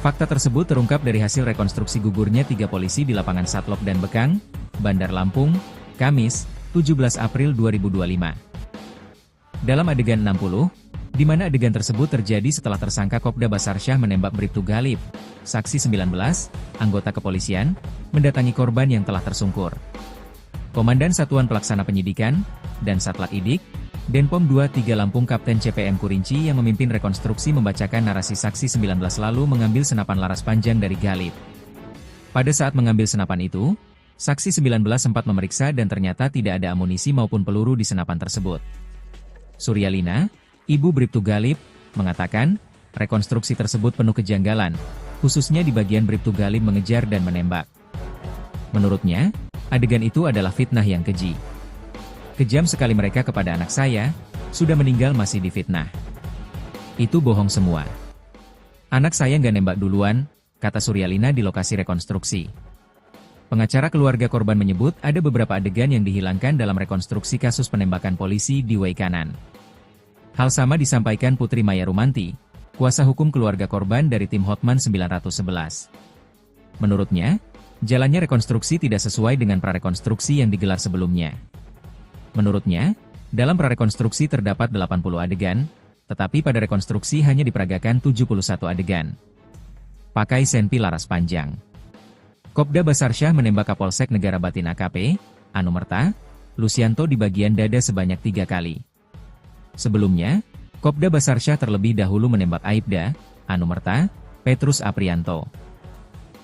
Fakta tersebut terungkap dari hasil rekonstruksi gugurnya 3 polisi di lapangan Satlok dan Bekang, Bandar Lampung, Kamis, 17 April 2025. Dalam adegan 60, di mana adegan tersebut terjadi setelah tersangka Kopda Basarsyah menembak Bribtu Galip, saksi 19, anggota kepolisian, mendatangi korban yang telah tersungkur. Komandan Satuan Pelaksana Penyidikan, Dansatlak Idik, Denpom 23 Lampung Kapten CPM Kurinci yang memimpin rekonstruksi membacakan narasi saksi 19 lalu mengambil senapan laras panjang dari Galip. Pada saat mengambil senapan itu, saksi 19 sempat memeriksa dan ternyata tidak ada amunisi maupun peluru di senapan tersebut. Suryalina, ibu Bribtu Galip, mengatakan, rekonstruksi tersebut penuh kejanggalan, khususnya di bagian Bribtu Galip mengejar dan menembak. Menurutnya, adegan itu adalah fitnah yang keji. Kejam sekali mereka kepada anak saya, sudah meninggal masih difitnah. Itu bohong semua. Anak saya nggak nembak duluan, kata Suryalina di lokasi rekonstruksi. Pengacara keluarga korban menyebut ada beberapa adegan yang dihilangkan dalam rekonstruksi kasus penembakan polisi di Waikanan. Hal sama disampaikan Putri Maya Rumanti, kuasa hukum keluarga korban dari tim Hotman 911. Menurutnya, jalannya rekonstruksi tidak sesuai dengan prarekonstruksi yang digelar sebelumnya. Menurutnya, dalam prarekonstruksi terdapat 80 adegan, tetapi pada rekonstruksi hanya diperagakan 71 adegan. Pakai senpi laras panjang. Kopda Basarsyah menembak Kapolsek Negara Batin AKP, Anumerta, Lucianto di bagian dada sebanyak 3 kali. Sebelumnya, Kopda Basarsyah terlebih dahulu menembak Aibda, Anumerta, Petrus Aprianto.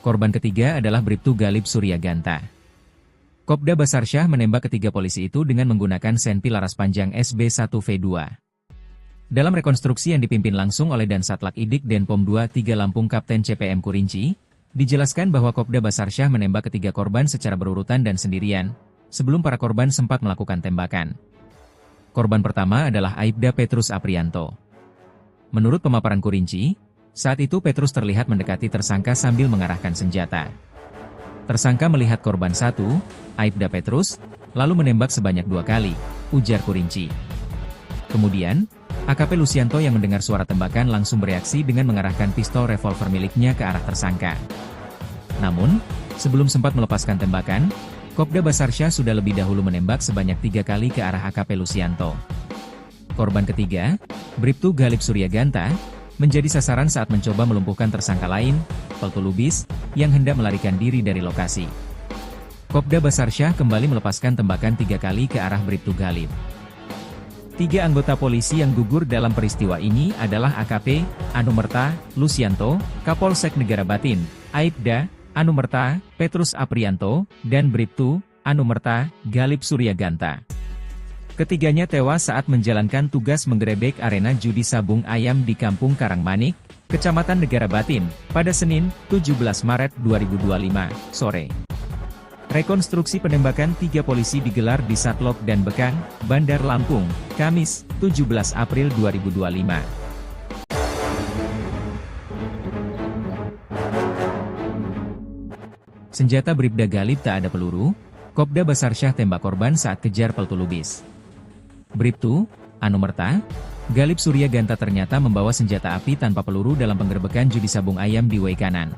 Korban ketiga adalah Bribtu Galip Suryaganta. Kopda Basarsyah menembak ketiga polisi itu dengan menggunakan senpi laras panjang SB1V2. Dalam rekonstruksi yang dipimpin langsung oleh Dansatlak Idik Denpom 23 Lampung Kapten CPM Kurinci, dijelaskan bahwa Kopda Basarsyah menembak ketiga korban secara berurutan dan sendirian, sebelum para korban sempat melakukan tembakan. Korban pertama adalah Aibda Petrus Aprianto. Menurut pemaparan Kurinci, saat itu Petrus terlihat mendekati tersangka sambil mengarahkan senjata. Tersangka melihat korban satu, Aibda Petrus, lalu menembak sebanyak 2 kali, ujar Kurinci. Kemudian, AKP Lucianto yang mendengar suara tembakan langsung bereaksi dengan mengarahkan pistol revolver miliknya ke arah tersangka. Namun, sebelum sempat melepaskan tembakan, Kopda Basarsyah sudah lebih dahulu menembak sebanyak 3 kali ke arah AKP Lucianto. Korban ketiga, Bribtu Galip Suryaganta, menjadi sasaran saat mencoba melumpuhkan tersangka lain, Peltu Lubis, yang hendak melarikan diri dari lokasi. Kopda Basarsyah kembali melepaskan tembakan 3 kali ke arah Bribtu Galip. 3 anggota polisi yang gugur dalam peristiwa ini adalah AKP, Anumerta, Lucianto, Kapolsek Negara Batin, Aibda, Anumerta, Petrus Aprianto, dan Bribtu, Anumerta, Galip Suryaganta. Ketiganya tewas saat menjalankan tugas menggerebek arena judi sabung ayam di Kampung Karangmanik, Kecamatan Negara Batin, pada Senin, 17 Maret 2025, sore. Rekonstruksi penembakan 3 polisi digelar di Satlok dan Bekang, Bandar Lampung, Kamis, 17 April 2025. Senjata Bribda Galib tak ada peluru, Kopda Basarsyah tembak korban saat kejar peltulubis. Bribtu, Anumerta, Galib Surya Ganta ternyata membawa senjata api tanpa peluru dalam penggerebekan judi sabung ayam di Waikanan.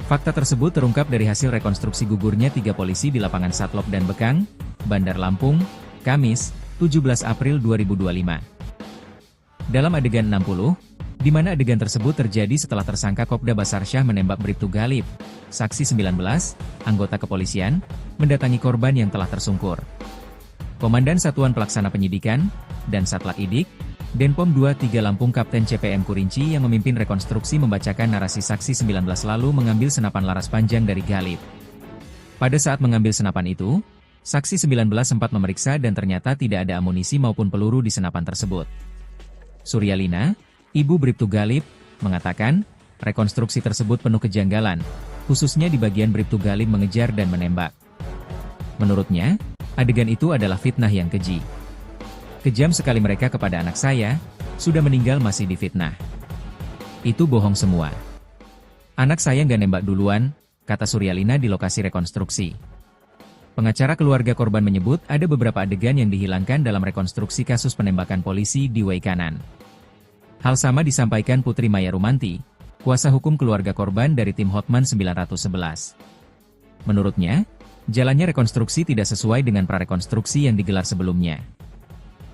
Fakta tersebut terungkap dari hasil rekonstruksi gugurnya 3 polisi di lapangan Satlok dan Bekang, Bandar Lampung, Kamis, 17 April 2025. Dalam adegan 60, di mana adegan tersebut terjadi setelah tersangka Kopda Basarsyah menembak Bribtu Galib, saksi 19, anggota kepolisian, mendatangi korban yang telah tersungkur. Komandan Satuan Pelaksana Penyidikan, dan Satlak Idik, Denpom 23 Lampung Kapten CPM Kurinci yang memimpin rekonstruksi membacakan narasi saksi 19 lalu mengambil senapan laras panjang dari Galib. Pada saat mengambil senapan itu, saksi 19 sempat memeriksa dan ternyata tidak ada amunisi maupun peluru di senapan tersebut. Suryalina, ibu Bribtu Galib, mengatakan, rekonstruksi tersebut penuh kejanggalan, khususnya di bagian Bribtu Galib mengejar dan menembak. Menurutnya, adegan itu adalah fitnah yang keji. Kejam sekali mereka kepada anak saya, sudah meninggal masih difitnah. Itu bohong semua. Anak saya nggak nembak duluan, kata Suryalina di lokasi rekonstruksi. Pengacara keluarga korban menyebut ada beberapa adegan yang dihilangkan dalam rekonstruksi kasus penembakan polisi di Waikanan. Hal sama disampaikan Putri Maya Rumanti, kuasa hukum keluarga korban dari tim Hotman 911. Menurutnya, jalannya rekonstruksi tidak sesuai dengan prarekonstruksi yang digelar sebelumnya.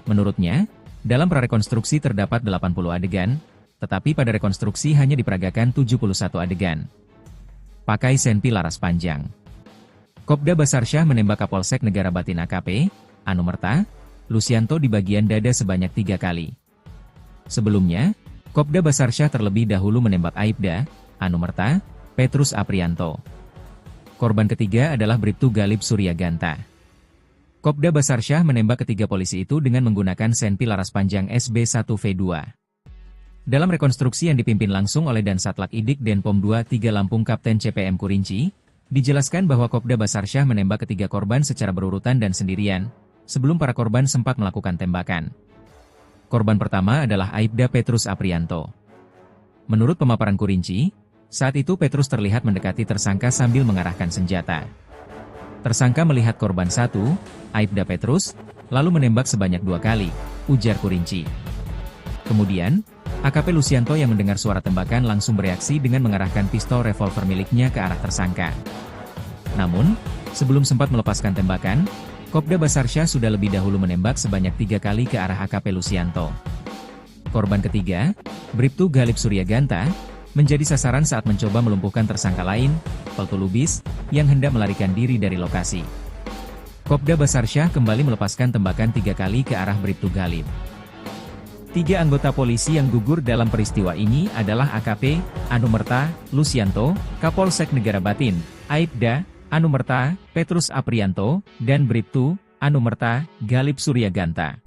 Menurutnya, dalam prarekonstruksi terdapat 80 adegan, tetapi pada rekonstruksi hanya diperagakan 71 adegan. Pakai senpi laras panjang. Kopda Basarsyah menembak Kapolsek Negara Batin AKP, Anumerta, Lusianto di bagian dada sebanyak 3 kali. Sebelumnya, Kopda Basarsyah terlebih dahulu menembak Aibda, Anumerta, Petrus Aprianto. Korban ketiga adalah Bribtu Galib Surya Ganta. Kopda Basarsyah menembak ketiga polisi itu dengan menggunakan senpi laras panjang SB1V2. Dalam rekonstruksi yang dipimpin langsung oleh Dan Satlak Idik Denpom 23 Lampung Kapten CPM Kurinci, dijelaskan bahwa Kopda Basarsyah menembak ketiga korban secara berurutan dan sendirian, sebelum para korban sempat melakukan tembakan. Korban pertama adalah Aibda Petrus Aprianto. Menurut pemaparan Kurinci, saat itu Petrus terlihat mendekati tersangka sambil mengarahkan senjata. Tersangka melihat korban satu, Aibda Petrus, lalu menembak sebanyak 2 kali, ujar Kurinci. Kemudian, AKP Lusianto yang mendengar suara tembakan langsung bereaksi dengan mengarahkan pistol revolver miliknya ke arah tersangka. Namun, sebelum sempat melepaskan tembakan, Kopda Basarsyah sudah lebih dahulu menembak sebanyak 3 kali ke arah AKP Lusianto. Korban ketiga, Bribtu Galib Surya Ganta, menjadi sasaran saat mencoba melumpuhkan tersangka lain, peltulubis, yang hendak melarikan diri dari lokasi. Kopda Basarsyah kembali melepaskan tembakan 3 kali ke arah Bribtu Galib. 3 anggota polisi yang gugur dalam peristiwa ini adalah AKP, Anumerta, Lusianto, Kapolsek Negara Batin, Aibda, Anumerta, Petrus Aprianto, dan Bribtu, Anumerta, Galib Surya Ganta.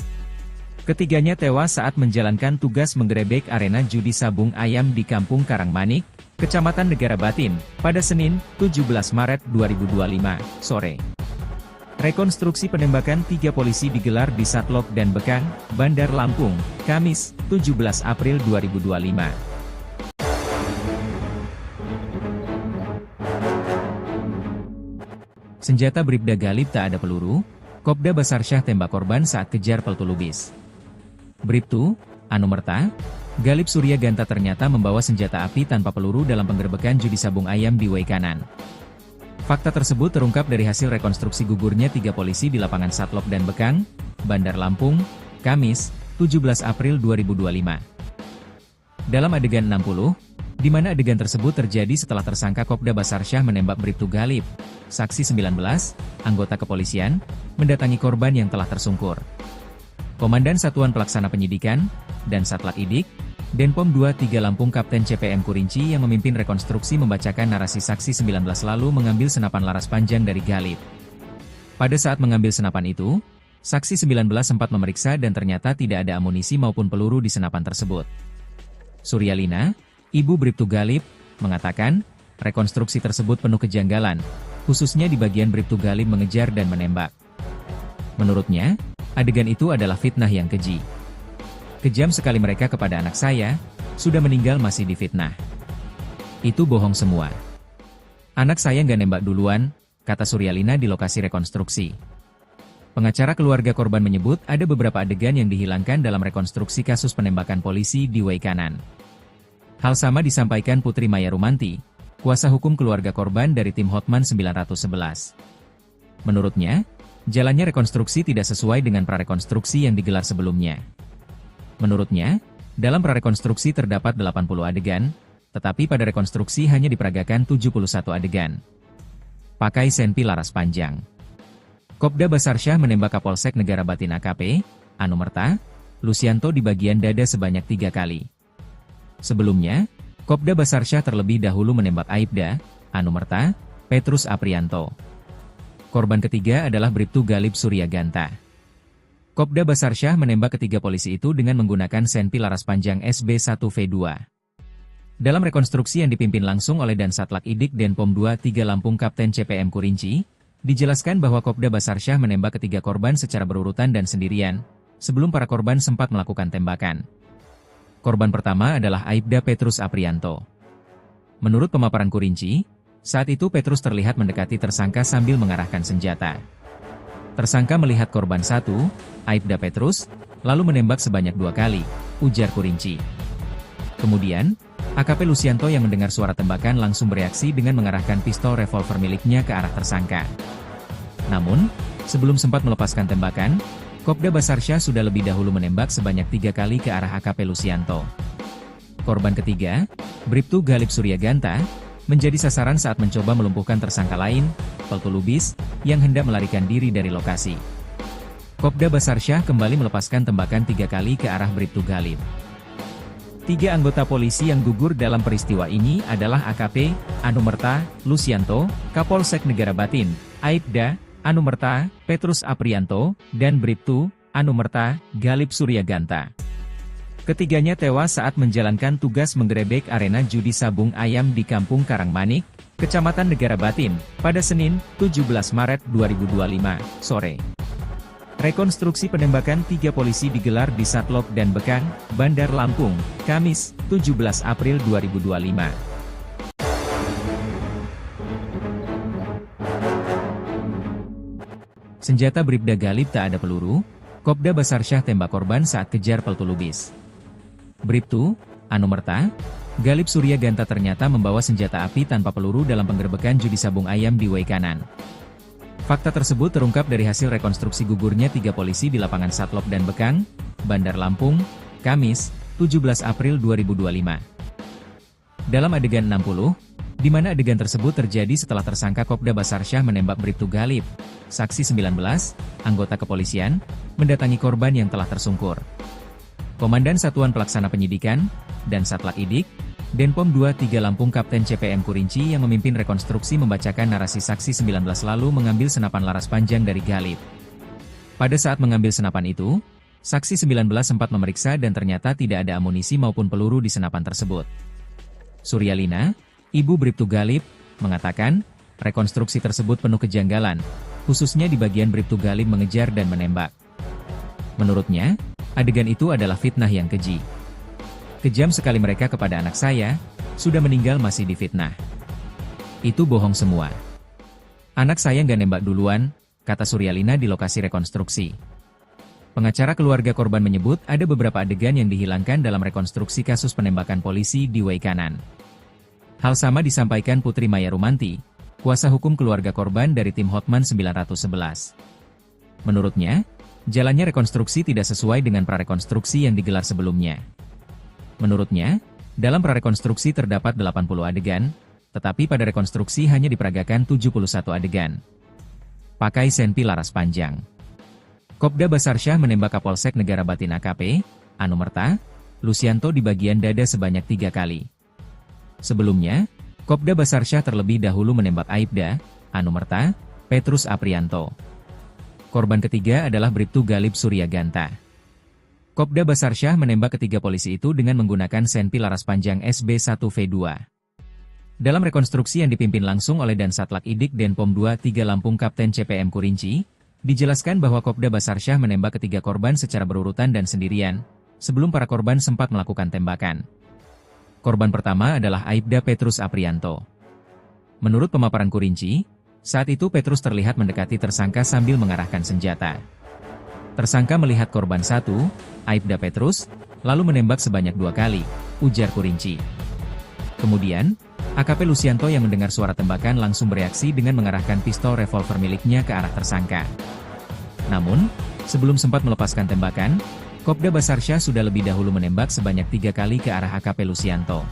Ketiganya tewas saat menjalankan tugas menggerebek arena judi sabung ayam di Kampung Karangmanik, Kecamatan Negara Batin, pada Senin, 17 Maret 2025, sore. Rekonstruksi penembakan 3 polisi digelar di Satlok dan Bekang, Bandar Lampung, Kamis, 17 April 2025. Senjata Bribda Galib tak ada peluru, Kopda Basarsyah tembak korban saat kejar peltulubis. Bribtu, Anumerta, Galib Surya Ganta ternyata membawa senjata api tanpa peluru dalam penggerebekan judi sabung ayam di Waikanan. Fakta tersebut terungkap dari hasil rekonstruksi gugurnya 3 polisi di lapangan Satlok dan Bekang, Bandar Lampung, Kamis, 17 April 2025. Dalam adegan 60, di mana adegan tersebut terjadi setelah tersangka Kopda Basarsyah menembak Bribtu Galib, saksi 19, anggota kepolisian, mendatangi korban yang telah tersungkur. Komandan Satuan Pelaksana Penyidikan, dan Satlak Idik, Denpom 23 Lampung Kapten CPM Kurinci yang memimpin rekonstruksi membacakan narasi saksi 19 lalu mengambil senapan laras panjang dari Galib. Pada saat mengambil senapan itu, saksi 19 sempat memeriksa dan ternyata tidak ada amunisi maupun peluru di senapan tersebut. Suryalina, ibu Bribtu Galip, mengatakan, rekonstruksi tersebut penuh kejanggalan, khususnya di bagian Bribtu Galip mengejar dan menembak. Menurutnya, adegan itu adalah fitnah yang keji. Kejam sekali mereka kepada anak saya, sudah meninggal masih difitnah. Itu bohong semua. Anak saya nggak nembak duluan, kata Suryalina di lokasi rekonstruksi. Pengacara keluarga korban menyebut ada beberapa adegan yang dihilangkan dalam rekonstruksi kasus penembakan polisi di Waikanan. Hal sama disampaikan Putri Maya Rumanti, kuasa hukum keluarga korban dari tim Hotman 911. Menurutnya, jalannya rekonstruksi tidak sesuai dengan prarekonstruksi yang digelar sebelumnya. Menurutnya, dalam prarekonstruksi terdapat 80 adegan, tetapi pada rekonstruksi hanya diperagakan 71 adegan. Pakai senpi laras panjang. Kopda Basarsyah menembak Kapolsek Negara Batin AKP, Anumerta, Lusianto di bagian dada sebanyak 3 kali. Sebelumnya, Kopda Basarsyah terlebih dahulu menembak Aibda, Anumerta, Petrus Aprianto. Korban ketiga adalah Bribtu Galip Suryaganta. Kopda Basarsyah menembak ketiga polisi itu dengan menggunakan senpi laras panjang SB1V2. Dalam rekonstruksi yang dipimpin langsung oleh Dansatlak Idik Denpom 23 Lampung Kapten CPM Kurinci, dijelaskan bahwa Kopda Basarsyah menembak ketiga korban secara berurutan dan sendirian, sebelum para korban sempat melakukan tembakan. Korban pertama adalah Aibda Petrus Aprianto. Menurut pemaparan Kurinci, saat itu Petrus terlihat mendekati tersangka sambil mengarahkan senjata. Tersangka melihat korban satu, Aibda Petrus, lalu menembak sebanyak 2 kali, ujar Kurinci. Kemudian, AKP Lusianto yang mendengar suara tembakan langsung bereaksi dengan mengarahkan pistol revolver miliknya ke arah tersangka. Namun, sebelum sempat melepaskan tembakan, Kopda Basarsyah sudah lebih dahulu menembak sebanyak 3 kali ke arah AKP Lusianto. Korban ketiga, Bribtu Galip Suryaganta, menjadi sasaran saat mencoba melumpuhkan tersangka lain, Peltu Lubis, yang hendak melarikan diri dari lokasi. Kopda Basarsyah kembali melepaskan tembakan 3 kali ke arah Bribtu Galip. 3 anggota polisi yang gugur dalam peristiwa ini adalah AKP, Anumerta, Lusianto, Kapolsek Negara Batin, Aibda, Anumerta, Petrus Aprianto, dan Bribtu, Anumerta, Galip Suryaganta. Ketiganya tewas saat menjalankan tugas menggerebek arena judi sabung ayam di Kampung Karangmanik, Kecamatan Negara Batin, pada Senin, 17 Maret 2025, sore. Rekonstruksi penembakan 3 polisi digelar di Satlok dan Bekang, Bandar Lampung, Kamis, 17 April 2025. Senjata Bribda Galip tak ada peluru, Kopda Basarsyah tembak korban saat kejar Peltu Lubis. Bribtu, Anumerta, Galip Suryaganta ternyata membawa senjata api tanpa peluru dalam penggerebekan judi sabung ayam di Waikanan. Fakta tersebut terungkap dari hasil rekonstruksi gugurnya 3 polisi di lapangan Satlok dan Bekang, Bandar Lampung, Kamis, 17 April 2025. Dalam adegan 60, di mana adegan tersebut terjadi setelah tersangka Kopda Basarsyah menembak Bribtu Galip, saksi 19, anggota kepolisian, mendatangi korban yang telah tersungkur. Komandan Satuan Pelaksana Penyidikan, dan Satlak Idik, Denpom 23 Lampung Kapten CPM Kurinci yang memimpin rekonstruksi membacakan narasi saksi 19 lalu mengambil senapan laras panjang dari Galip. Pada saat mengambil senapan itu, saksi 19 sempat memeriksa dan ternyata tidak ada amunisi maupun peluru di senapan tersebut. Suryalina, ibu Bribtu Galip, mengatakan, rekonstruksi tersebut penuh kejanggalan, khususnya di bagian Bribtu Galip mengejar dan menembak. Menurutnya, adegan itu adalah fitnah yang keji. Kejam sekali mereka kepada anak saya, sudah meninggal masih difitnah. Itu bohong semua. Anak saya nggak nembak duluan, kata Suryalina di lokasi rekonstruksi. Pengacara keluarga korban menyebut ada beberapa adegan yang dihilangkan dalam rekonstruksi kasus penembakan polisi di Waikanan. Hal sama disampaikan Putri Maya Rumanti, kuasa hukum keluarga korban dari tim Hotman 911. Menurutnya, jalannya rekonstruksi tidak sesuai dengan prarekonstruksi yang digelar sebelumnya. Menurutnya, dalam prarekonstruksi terdapat 80 adegan, tetapi pada rekonstruksi hanya diperagakan 71 adegan. Pakai senpi laras panjang. Kopda Basarsyah menembak Kapolsek Negara Batin AKP, Anumerta, Lusianto di bagian dada sebanyak 3 kali. Sebelumnya, Kopda Basarsyah terlebih dahulu menembak Aibda, Anumerta, Petrus Aprianto. Korban ketiga adalah Bribtu Galib Suryaganta. Kopda Basarsyah menembak ketiga polisi itu dengan menggunakan senpi laras panjang SB1V2. Dalam rekonstruksi yang dipimpin langsung oleh Dansatlak Idik Denpom 23 Lampung Kapten CPM Kurinci, dijelaskan bahwa Kopda Basarsyah menembak ketiga korban secara berurutan dan sendirian, sebelum para korban sempat melakukan tembakan. Korban pertama adalah Aibda Petrus Aprianto. Menurut pemaparan Kurinci, saat itu Petrus terlihat mendekati tersangka sambil mengarahkan senjata. Tersangka melihat korban satu, Aibda Petrus, lalu menembak sebanyak 2 kali, ujar Kurinci. Kemudian, AKP Lucianto yang mendengar suara tembakan langsung bereaksi dengan mengarahkan pistol revolver miliknya ke arah tersangka. Namun, sebelum sempat melepaskan tembakan, Kopda Basarsyah sudah lebih dahulu menembak sebanyak 3 kali ke arah AKP Lucianto.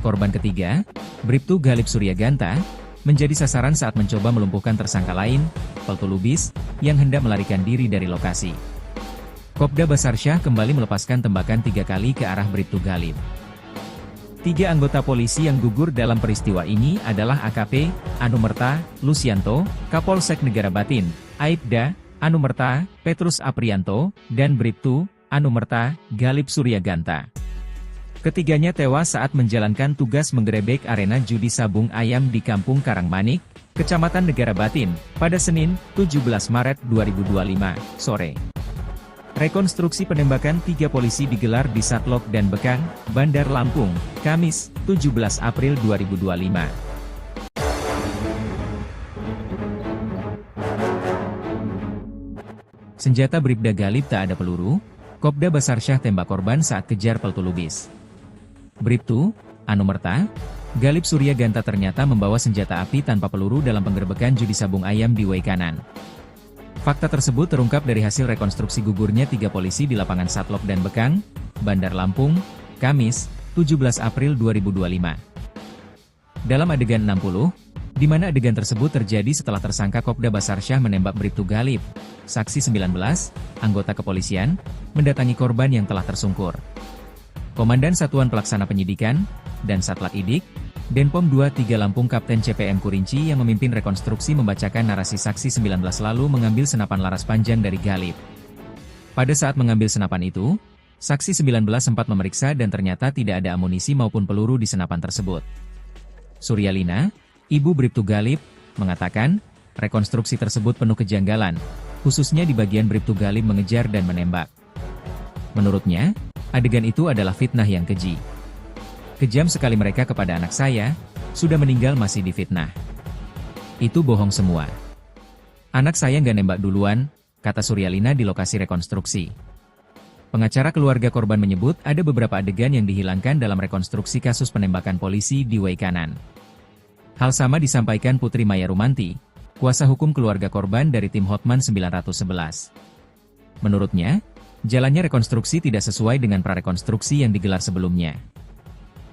Korban ketiga, Bribtu Galib Suryaganta, menjadi sasaran saat mencoba melumpuhkan tersangka lain, Peltu Lubis, yang hendak melarikan diri dari lokasi. Kopda Basarsyah kembali melepaskan tembakan 3 kali ke arah Bribtu Galib. 3 anggota polisi yang gugur dalam peristiwa ini adalah AKP, Anumerta, Lucianto, Kapolsek Negara Batin, Aibda, Anumerta, Petrus Aprianto, dan Bribtu, Anumerta, Galib Suryaganta. Ketiganya tewas saat menjalankan tugas menggerebek arena judi sabung ayam di Kampung Karangmanik, Kecamatan Negara Batin, pada Senin, 17 Maret 2025, sore. Rekonstruksi penembakan 3 polisi digelar di Satlok dan Bekang, Bandar Lampung, Kamis, 17 April 2025. Senjata Bribda Galib tak ada peluru, Kopda Basarsyah tembak korban saat kejar Peltu Lubis. Bribtu, Anumerta, Galib Suryaganta ternyata membawa senjata api tanpa peluru dalam penggerbekan judi sabung ayam di Waikanan. Fakta tersebut terungkap dari hasil rekonstruksi gugurnya 3 polisi di lapangan Satlok dan Bekang, Bandar Lampung, Kamis, 17 April 2025. Dalam adegan 60, di mana adegan tersebut terjadi setelah tersangka Kopda Basarsyah menembak Bribtu Galib, saksi 19, anggota kepolisian, mendatangi korban yang telah tersungkur. Komandan Satuan Pelaksana Penyidikan, Dansatlak Idik, Denpom 23 Lampung Kapten CPM Kurinci yang memimpin rekonstruksi membacakan narasi saksi 19 lalu mengambil senapan laras panjang dari Galib. Pada saat mengambil senapan itu, saksi 19 sempat memeriksa dan ternyata tidak ada amunisi maupun peluru di senapan tersebut. Suryalina, ibu Bribtu Galib, mengatakan, rekonstruksi tersebut penuh kejanggalan, khususnya di bagian Bribtu Galib mengejar dan menembak. Menurutnya, adegan itu adalah fitnah yang keji. Kejam sekali mereka kepada anak saya, sudah meninggal masih difitnah. Itu bohong semua. Anak saya nggak nembak duluan, kata Suryalina di lokasi rekonstruksi. Pengacara keluarga korban menyebut ada beberapa adegan yang dihilangkan dalam rekonstruksi kasus penembakan polisi di Waikanan. Hal sama disampaikan Putri Maya Rumanti, kuasa hukum keluarga korban dari tim Hotman 911. Menurutnya, jalannya rekonstruksi tidak sesuai dengan prarekonstruksi yang digelar sebelumnya.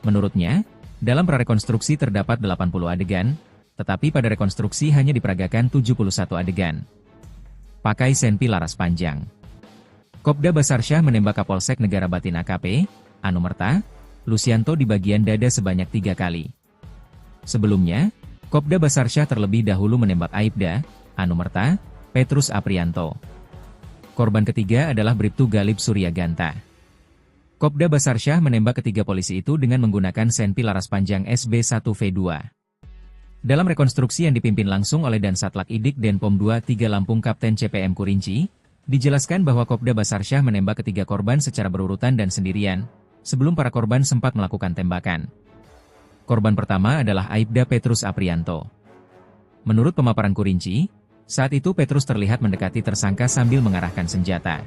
Menurutnya, dalam prarekonstruksi terdapat 80 adegan, tetapi pada rekonstruksi hanya diperagakan 71 adegan. Pakai senpi laras panjang. Kopda Basarsyah menembak Kapolsek Negara Batin AKP, Anumerta, Lucianto di bagian dada sebanyak 3 kali. Sebelumnya, Kopda Basarsyah terlebih dahulu menembak Aibda, Anumerta, Petrus Aprianto. Korban ketiga adalah Bribtu Galib Suryaganta. Kopda Basarsyah menembak ketiga polisi itu dengan menggunakan senpi laras panjang SB1V2. Dalam rekonstruksi yang dipimpin langsung oleh Dansatlak Idik Denpom 23 Lampung Kapten CPM Kurinci, dijelaskan bahwa Kopda Basarsyah menembak ketiga korban secara berurutan dan sendirian, sebelum para korban sempat melakukan tembakan. Korban pertama adalah Aibda Petrus Aprianto. Menurut pemaparan Kurinci, saat itu Petrus terlihat mendekati tersangka sambil mengarahkan senjata.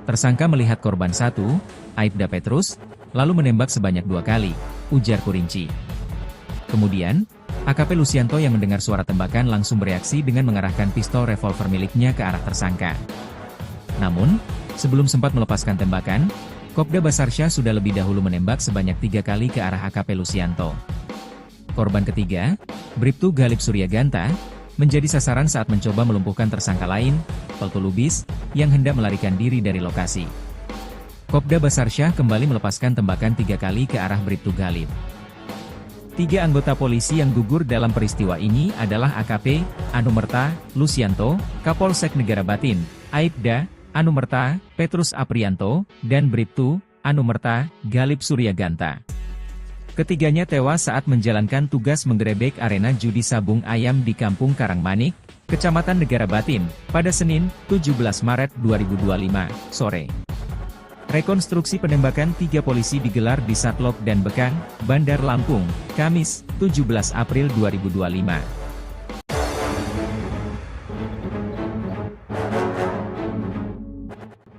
Tersangka melihat korban satu, Aibda Petrus, lalu menembak sebanyak 2 kali, ujar Kurinci. Kemudian, AKP Lucianto yang mendengar suara tembakan langsung bereaksi dengan mengarahkan pistol revolver miliknya ke arah tersangka. Namun, sebelum sempat melepaskan tembakan, Kopda Basarsyah sudah lebih dahulu menembak sebanyak 3 kali ke arah AKP Lucianto. Korban ketiga, Bribtu Galib Suryaganta, menjadi sasaran saat mencoba melumpuhkan tersangka lain, Peltu Lubis, yang hendak melarikan diri dari lokasi. Kopda Basarsyah kembali melepaskan tembakan 3 kali ke arah Bribtu Galib. Tiga anggota polisi yang gugur dalam peristiwa ini adalah AKP, Anumerta, Lusianto, Kapolsek Negara Batin, Aibda, Anumerta, Petrus Aprianto, dan Bribtu, Anumerta, Galip Suryaganta. Ketiganya tewas saat menjalankan tugas menggerebek arena judi sabung ayam di Kampung Karangmanik, Kecamatan Negara Batin, pada Senin, 17 Maret 2025, sore. Rekonstruksi penembakan tiga polisi digelar di Satlok dan Bekang, Bandar Lampung, Kamis, 17 April 2025.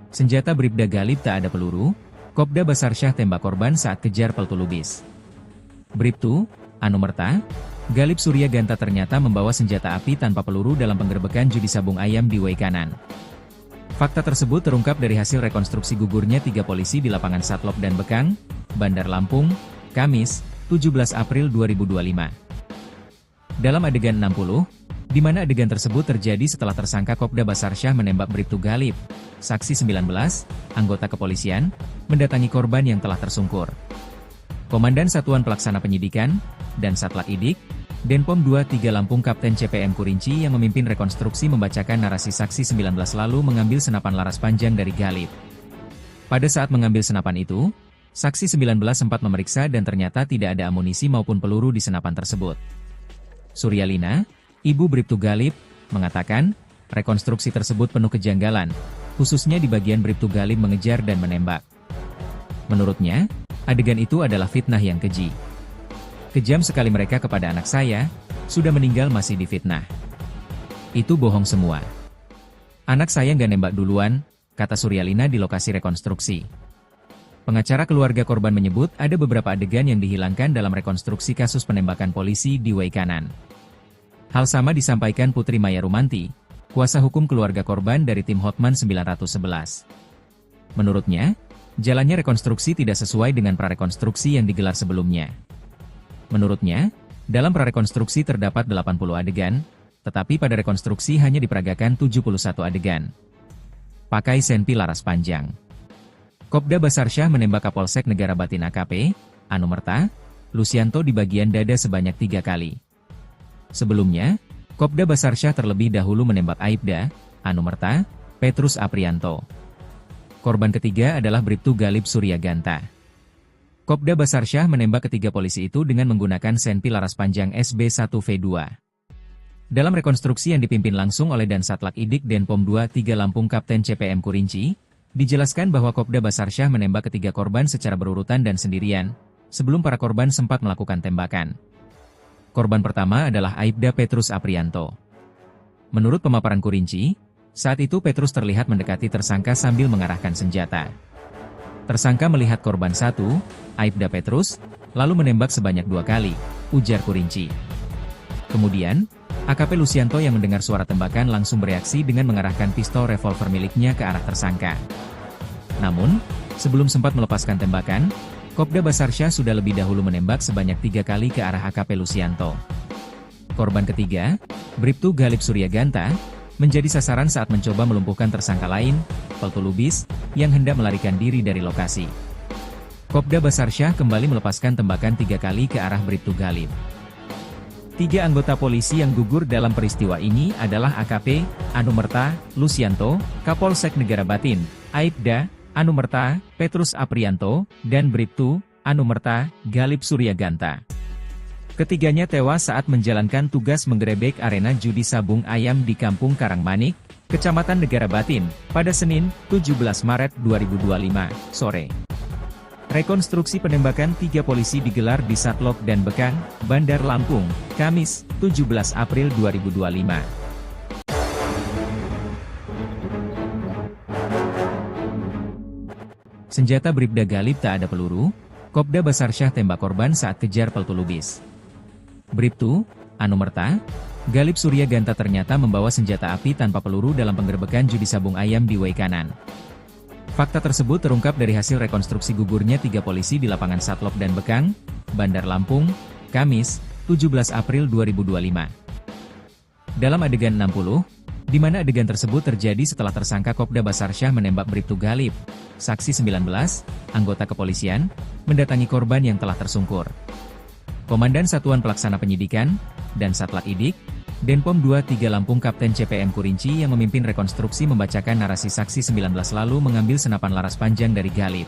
Senjata Bribda Galip tak ada peluru, Kopda Basarsyah tembak korban saat kejar peltulubis. Bribtu, Anumerta, Galip Suryaganta ternyata membawa senjata api tanpa peluru dalam penggerebekan judi sabung ayam di Waikanan. Fakta tersebut terungkap dari hasil rekonstruksi gugurnya tiga polisi di lapangan Satlok dan Bekang, Bandar Lampung, Kamis, 17 April 2025. Dalam adegan 60, di mana adegan tersebut terjadi setelah tersangka Kopda Basarsyah menembak Bribtu Galip, saksi 19, anggota kepolisian, mendatangi korban yang telah tersungkur. Komandan Satuan Pelaksana Penyidikan, dan Satlak Idik, Denpom 23 Lampung Kapten CPM Kurinci yang memimpin rekonstruksi membacakan narasi saksi 19 lalu mengambil senapan laras panjang dari Galip. Pada saat mengambil senapan itu, saksi 19 sempat memeriksa dan ternyata tidak ada amunisi maupun peluru di senapan tersebut. Suryalina, ibu Bribtu Galip, mengatakan, rekonstruksi tersebut penuh kejanggalan, khususnya di bagian Bribtu Galip mengejar dan menembak. Menurutnya, adegan itu adalah fitnah yang keji. Kejam sekali mereka kepada anak saya, sudah meninggal masih difitnah. Itu bohong semua. Anak saya nggak nembak duluan, kata Suryalina di lokasi rekonstruksi. Pengacara keluarga korban menyebut ada beberapa adegan yang dihilangkan dalam rekonstruksi kasus penembakan polisi di Waikanan. Hal sama disampaikan Putri Maya Rumanti, kuasa hukum keluarga korban dari tim Hotman 911. Menurutnya, jalannya rekonstruksi tidak sesuai dengan prarekonstruksi yang digelar sebelumnya. Menurutnya, dalam prarekonstruksi terdapat 80 adegan, tetapi pada rekonstruksi hanya diperagakan 71 adegan. Pakai senpi laras panjang. Kopda Basarsyah menembak Kapolsek Negara Batin AKP, Anumerta, Lusianto di bagian dada sebanyak 3 kali. Sebelumnya, Kopda Basarsyah terlebih dahulu menembak Aibda, Anumerta, Petrus Aprianto. Korban ketiga adalah Bribtu Galip Suryaganta. Kopda Basarsyah menembak ketiga polisi itu dengan menggunakan senpi laras panjang SB1V2. Dalam rekonstruksi yang dipimpin langsung oleh Dan Satlak Idik Denpom 23 Lampung Kapten CPM Kurinci, dijelaskan bahwa Kopda Basarsyah menembak ketiga korban secara berurutan dan sendirian, sebelum para korban sempat melakukan tembakan. Korban pertama adalah Aibda Petrus Aprianto. Menurut pemaparan Kurinci, saat itu Petrus terlihat mendekati tersangka sambil mengarahkan senjata. Tersangka melihat korban satu, Aibda Petrus, lalu menembak sebanyak 2 kali, ujar Kurinci. Kemudian, AKP Lusianto yang mendengar suara tembakan langsung bereaksi dengan mengarahkan pistol revolver miliknya ke arah tersangka. Namun, sebelum sempat melepaskan tembakan, Kopda Basarsyah sudah lebih dahulu menembak sebanyak 3 kali ke arah AKP Lusianto. Korban ketiga, Bribtu Galip Suryaganta, menjadi sasaran saat mencoba melumpuhkan tersangka lain, peltulubis, yang hendak melarikan diri dari lokasi. Kopda Basarsyah kembali melepaskan tembakan 3 kali ke arah Bribtu Galip. 3 anggota polisi yang gugur dalam peristiwa ini adalah AKP, Anumerta, Lusianto, Kapolsek Negara Batin, Aibda, Anumerta, Petrus Aprianto, dan Bribtu, Anumerta, Galip Suryaganta. Ketiganya tewas saat menjalankan tugas menggerebek arena judi sabung ayam di Kampung Karangmanik, Kecamatan Negara Batin, pada Senin, 17 Maret 2025, sore. Rekonstruksi penembakan 3 polisi digelar di Satlok dan Bekang, Bandar Lampung, Kamis, 17 April 2025. Senjata Bribda Galip tak ada peluru, Kopda Basarsyah tembak korban saat kejar peltulubis. Bribtu, Anumerta, Galip Suryaganta ternyata membawa senjata api tanpa peluru dalam penggerebekan judi sabung ayam di Waikanan. Fakta tersebut terungkap dari hasil rekonstruksi gugurnya 3 polisi di lapangan Satlok dan Bekang, Bandar Lampung, Kamis, 17 April 2025. Dalam adegan 60, di mana adegan tersebut terjadi setelah tersangka Kopda Basarsyah menembak Bribtu Galip, saksi 19, anggota kepolisian, mendatangi korban yang telah tersungkur. Komandan Satuan Pelaksana Penyidikan, dan Satlak Idik, Denpom 23 Lampung Kapten CPM Kurinci yang memimpin rekonstruksi membacakan narasi saksi 19 lalu mengambil senapan laras panjang dari Galip.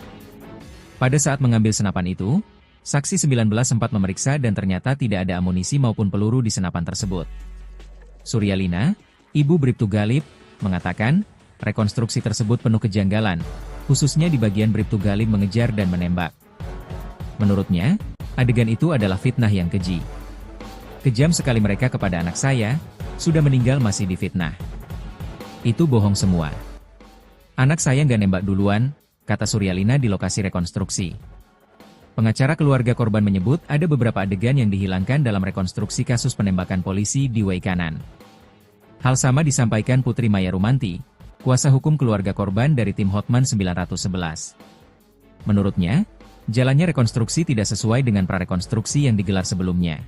Pada saat mengambil senapan itu, saksi 19 sempat memeriksa dan ternyata tidak ada amunisi maupun peluru di senapan tersebut. Suryalina, ibu Bribtu Galip, mengatakan, rekonstruksi tersebut penuh kejanggalan, khususnya di bagian Bribtu Galip mengejar dan menembak. Menurutnya, adegan itu adalah fitnah yang keji. Kejam sekali mereka kepada anak saya, sudah meninggal masih difitnah. Itu bohong semua. Anak saya nggak nembak duluan, kata Suryalina di lokasi rekonstruksi. Pengacara keluarga korban menyebut ada beberapa adegan yang dihilangkan dalam rekonstruksi kasus penembakan polisi di Waikanan. Hal sama disampaikan Putri Maya Rumanti, kuasa hukum keluarga korban dari tim Hotman 911. Menurutnya, jalannya rekonstruksi tidak sesuai dengan prarekonstruksi yang digelar sebelumnya.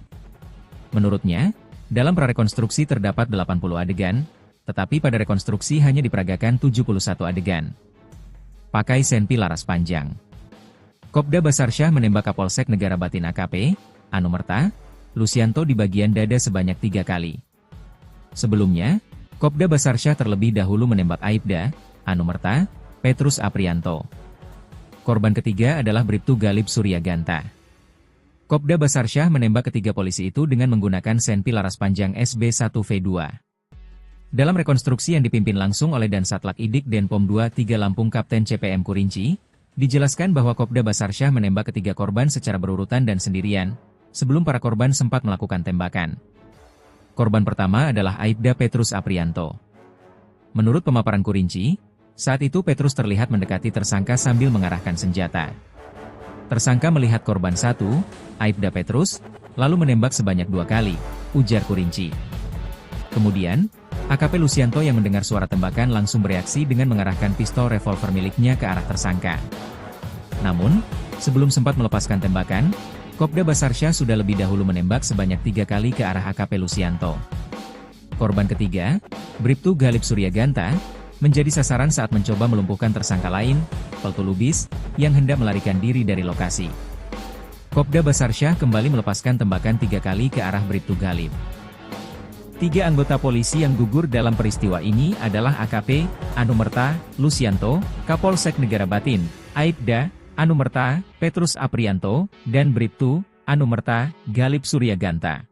Menurutnya, dalam prarekonstruksi terdapat 80 adegan, tetapi pada rekonstruksi hanya diperagakan 71 adegan. Pakai senpi laras panjang. Kopda Basarsyah menembak Kapolsek Negara Batin AKP, Anumerta, Lusianto di bagian dada sebanyak 3 kali. Sebelumnya, Kopda Basarsyah terlebih dahulu menembak Aibda, Anumerta, Petrus Aprianto. Korban ketiga adalah Bribtu Galip Suryaganta. Kopda Basarsyah menembak ketiga polisi itu dengan menggunakan senpi laras panjang SB1V2. Dalam rekonstruksi yang dipimpin langsung oleh Dansatlak Idik Denpom 23 Lampung Kapten CPM Kurinci, dijelaskan bahwa Kopda Basarsyah menembak ketiga korban secara berurutan dan sendirian, sebelum para korban sempat melakukan tembakan. Korban pertama adalah Aibda Petrus Aprianto. Menurut pemaparan Kurinci, saat itu Petrus terlihat mendekati tersangka sambil mengarahkan senjata. Tersangka melihat korban satu, Aibda Petrus, lalu menembak sebanyak 2 kali, ujar Kurinci. Kemudian, AKP Lusianto yang mendengar suara tembakan langsung bereaksi dengan mengarahkan pistol revolver miliknya ke arah tersangka. Namun, sebelum sempat melepaskan tembakan, Kopda Basarsyah sudah lebih dahulu menembak sebanyak 3 kali ke arah AKP Lusianto. Korban ketiga, Bribtu Galip Suryaganta, menjadi sasaran saat mencoba melumpuhkan tersangka lain, Peltu Lubis, yang hendak melarikan diri dari lokasi. Kopda Basarsyah kembali melepaskan tembakan 3 kali ke arah Bribtu Galip. 3 anggota polisi yang gugur dalam peristiwa ini adalah AKP, Anumerta, Lusianto, Kapolsek Negara Batin, Aibda, Anumerta, Petrus Aprianto, dan Bribtu, Anumerta, Galip Suryaganta.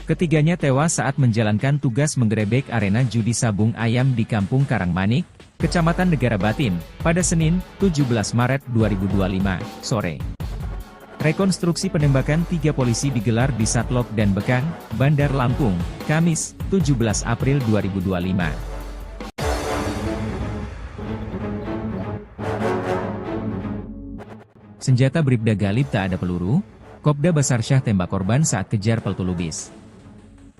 Ketiganya tewas saat menjalankan tugas menggerebek arena judi sabung ayam di Kampung Karangmanik, Kecamatan Negara Batin, pada Senin, 17 Maret 2025, sore. Rekonstruksi penembakan 3 polisi digelar di Satlok dan Bekang, Bandar Lampung, Kamis, 17 April 2025. Senjata Bribda Galip tak ada peluru, Kopda Basarsyah tembak korban saat kejar Peltu Lubis.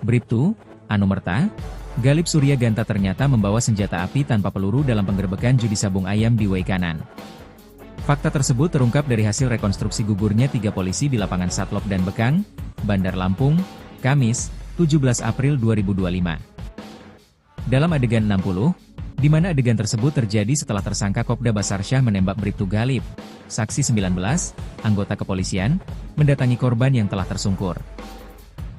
Bribtu, Anumerta, Galip Suryaganta ternyata membawa senjata api tanpa peluru dalam penggerebekan judi sabung ayam di Waikanan. Fakta tersebut terungkap dari hasil rekonstruksi gugurnya 3 polisi di lapangan Satlok dan Bekang, Bandar Lampung, Kamis, 17 April 2025. Dalam adegan 60, di mana adegan tersebut terjadi setelah tersangka Kopda Basarsyah menembak Bribtu Galip, saksi 19, anggota kepolisian, mendatangi korban yang telah tersungkur.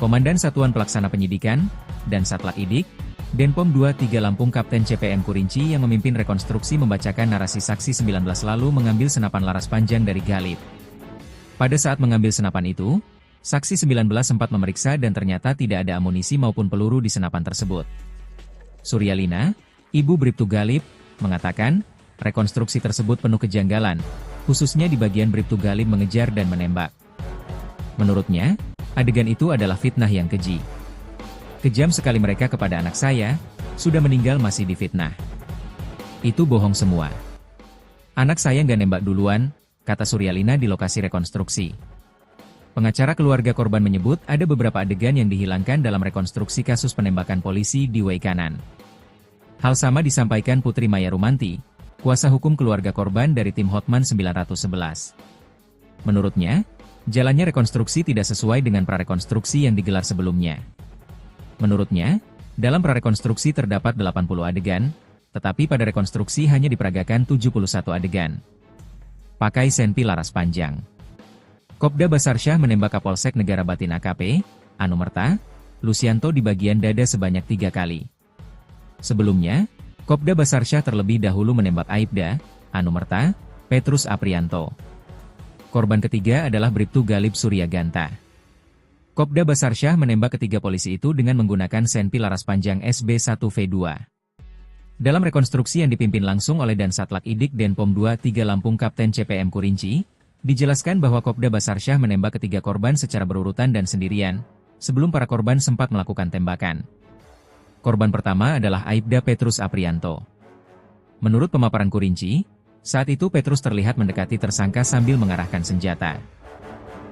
Komandan Satuan Pelaksana Penyidikan, dan Satlak Idik, Denpom 23 Lampung Kapten CPM Kurinci yang memimpin rekonstruksi membacakan narasi saksi 19 lalu mengambil senapan laras panjang dari Galip. Pada saat mengambil senapan itu, saksi 19 sempat memeriksa dan ternyata tidak ada amunisi maupun peluru di senapan tersebut. Suryalina, ibu Bribtu Galip, mengatakan, rekonstruksi tersebut penuh kejanggalan, khususnya di bagian Bribtu Galip mengejar dan menembak. Menurutnya, adegan itu adalah fitnah yang keji. Kejam sekali mereka kepada anak saya, sudah meninggal masih difitnah. Itu bohong semua. Anak saya nggak nembak duluan, kata Suryalina di lokasi rekonstruksi. Pengacara keluarga korban menyebut ada beberapa adegan yang dihilangkan dalam rekonstruksi kasus penembakan polisi di Waikanan. Hal sama disampaikan Putri Maya Rumanti, kuasa hukum keluarga korban dari tim Hotman 911. Menurutnya, jalannya rekonstruksi tidak sesuai dengan prarekonstruksi yang digelar sebelumnya. Menurutnya, dalam prarekonstruksi terdapat 80 adegan, tetapi pada rekonstruksi hanya diperagakan 71 adegan. Pakai senpi laras panjang. Kopda Basarsyah menembak Kapolsek Negara Batin AKP, Anumerta, Lusianto di bagian dada sebanyak 3 kali. Sebelumnya, Kopda Basarsyah terlebih dahulu menembak Aibda, Anumerta, Petrus Aprianto. Korban ketiga adalah Bribtu Galib Suryaganta. Kopda Basarsyah menembak ketiga polisi itu dengan menggunakan senpi laras panjang SB1V2. Dalam rekonstruksi yang dipimpin langsung oleh Dansatlak Idik Denpom 23 Lampung Kapten CPM Kurinci, dijelaskan bahwa Kopda Basarsyah menembak ketiga korban secara berurutan dan sendirian, sebelum para korban sempat melakukan tembakan. Korban pertama adalah Aibda Petrus Aprianto. Menurut pemaparan Kurinci, saat itu Petrus terlihat mendekati tersangka sambil mengarahkan senjata.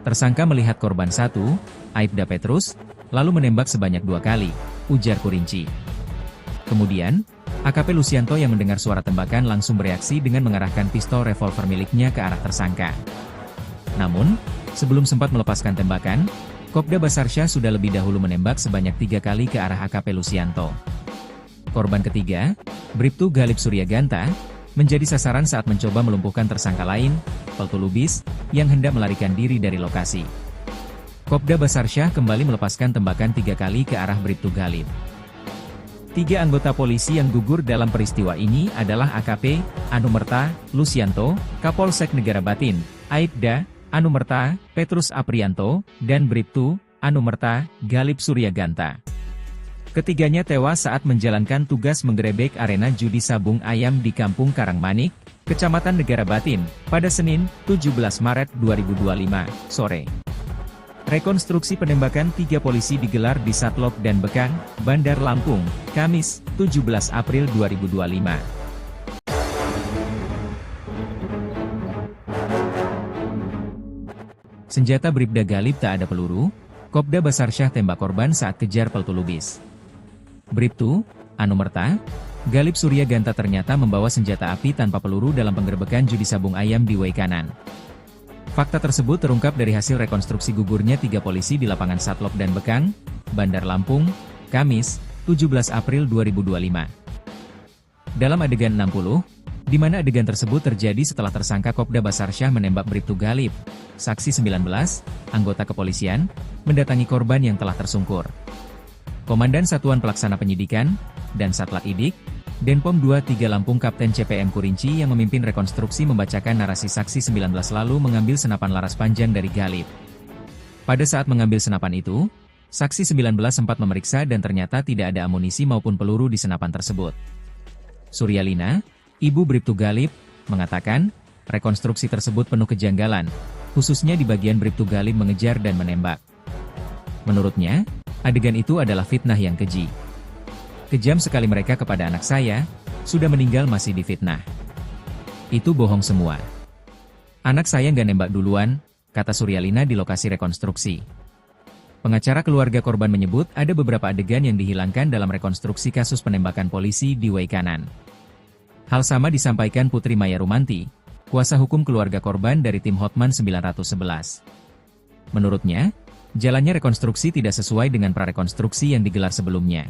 Tersangka melihat korban satu, Aibda Petrus, lalu menembak sebanyak 2 kali, ujar Kurinci. Kemudian, AKP Lusianto yang mendengar suara tembakan langsung bereaksi dengan mengarahkan pistol revolver miliknya ke arah tersangka. Namun, sebelum sempat melepaskan tembakan, Kopda Basarsyah sudah lebih dahulu menembak sebanyak 3 kali ke arah AKP Lusianto. Korban ketiga, Bribtu Galib Suryaganta, menjadi sasaran saat mencoba melumpuhkan tersangka lain, Peltu Lubis, yang hendak melarikan diri dari lokasi. Kopda Basarsyah kembali melepaskan tembakan 3 kali ke arah Bribtu Galib. 3 anggota polisi yang gugur dalam peristiwa ini adalah AKP, Anumerta, Lusianto, Kapolsek Negara Batin, Aibda, Anumerta, Petrus Aprianto, dan Bribtu, Anumerta, Galib Suryaganta. Ketiganya tewas saat menjalankan tugas menggerebek arena judi sabung ayam di Kampung Karangmanik, Kecamatan Negara Batin, pada Senin, 17 Maret 2025, sore. Rekonstruksi penembakan 3 polisi digelar di Satlok dan Bekang, Bandar Lampung, Kamis, 17 April 2025. Senjata Bribda Galib tak ada peluru, Kopda Basarsyah tembak korban saat kejar Peltu Lubis. Bribtu, Anumerta, Galib Suryaganta ternyata membawa senjata api tanpa peluru dalam penggerebekan judi sabung ayam di Waikanan. Fakta tersebut terungkap dari hasil rekonstruksi gugurnya 3 polisi di lapangan Satlok dan Bekang, Bandar Lampung, Kamis, 17 April 2025. Dalam adegan 60, di mana adegan tersebut terjadi setelah tersangka Kopda Basarsyah menembak Bribtu Galib, saksi 19, anggota kepolisian, mendatangi korban yang telah tersungkur. Komandan Satuan Pelaksana Penyidikan, dan Satlak Idik, Denpom 23 Lampung Kapten CPM Kurinci yang memimpin rekonstruksi membacakan narasi saksi 19 lalu mengambil senapan laras panjang dari Galib. Pada saat mengambil senapan itu, saksi 19 sempat memeriksa dan ternyata tidak ada amunisi maupun peluru di senapan tersebut. Suryalina, ibu Bribtu Galib, mengatakan, rekonstruksi tersebut penuh kejanggalan, khususnya di bagian Bribtu Galib mengejar dan menembak. Menurutnya, adegan itu adalah fitnah yang keji. Kejam sekali mereka kepada anak saya, sudah meninggal masih difitnah. Itu bohong semua. Anak saya nggak nembak duluan, kata Suryalina di lokasi rekonstruksi. Pengacara keluarga korban menyebut ada beberapa adegan yang dihilangkan dalam rekonstruksi kasus penembakan polisi di Waikanan. Hal sama disampaikan Putri Maya Rumanti, kuasa hukum keluarga korban dari tim Hotman 911. Menurutnya, jalannya rekonstruksi tidak sesuai dengan prarekonstruksi yang digelar sebelumnya.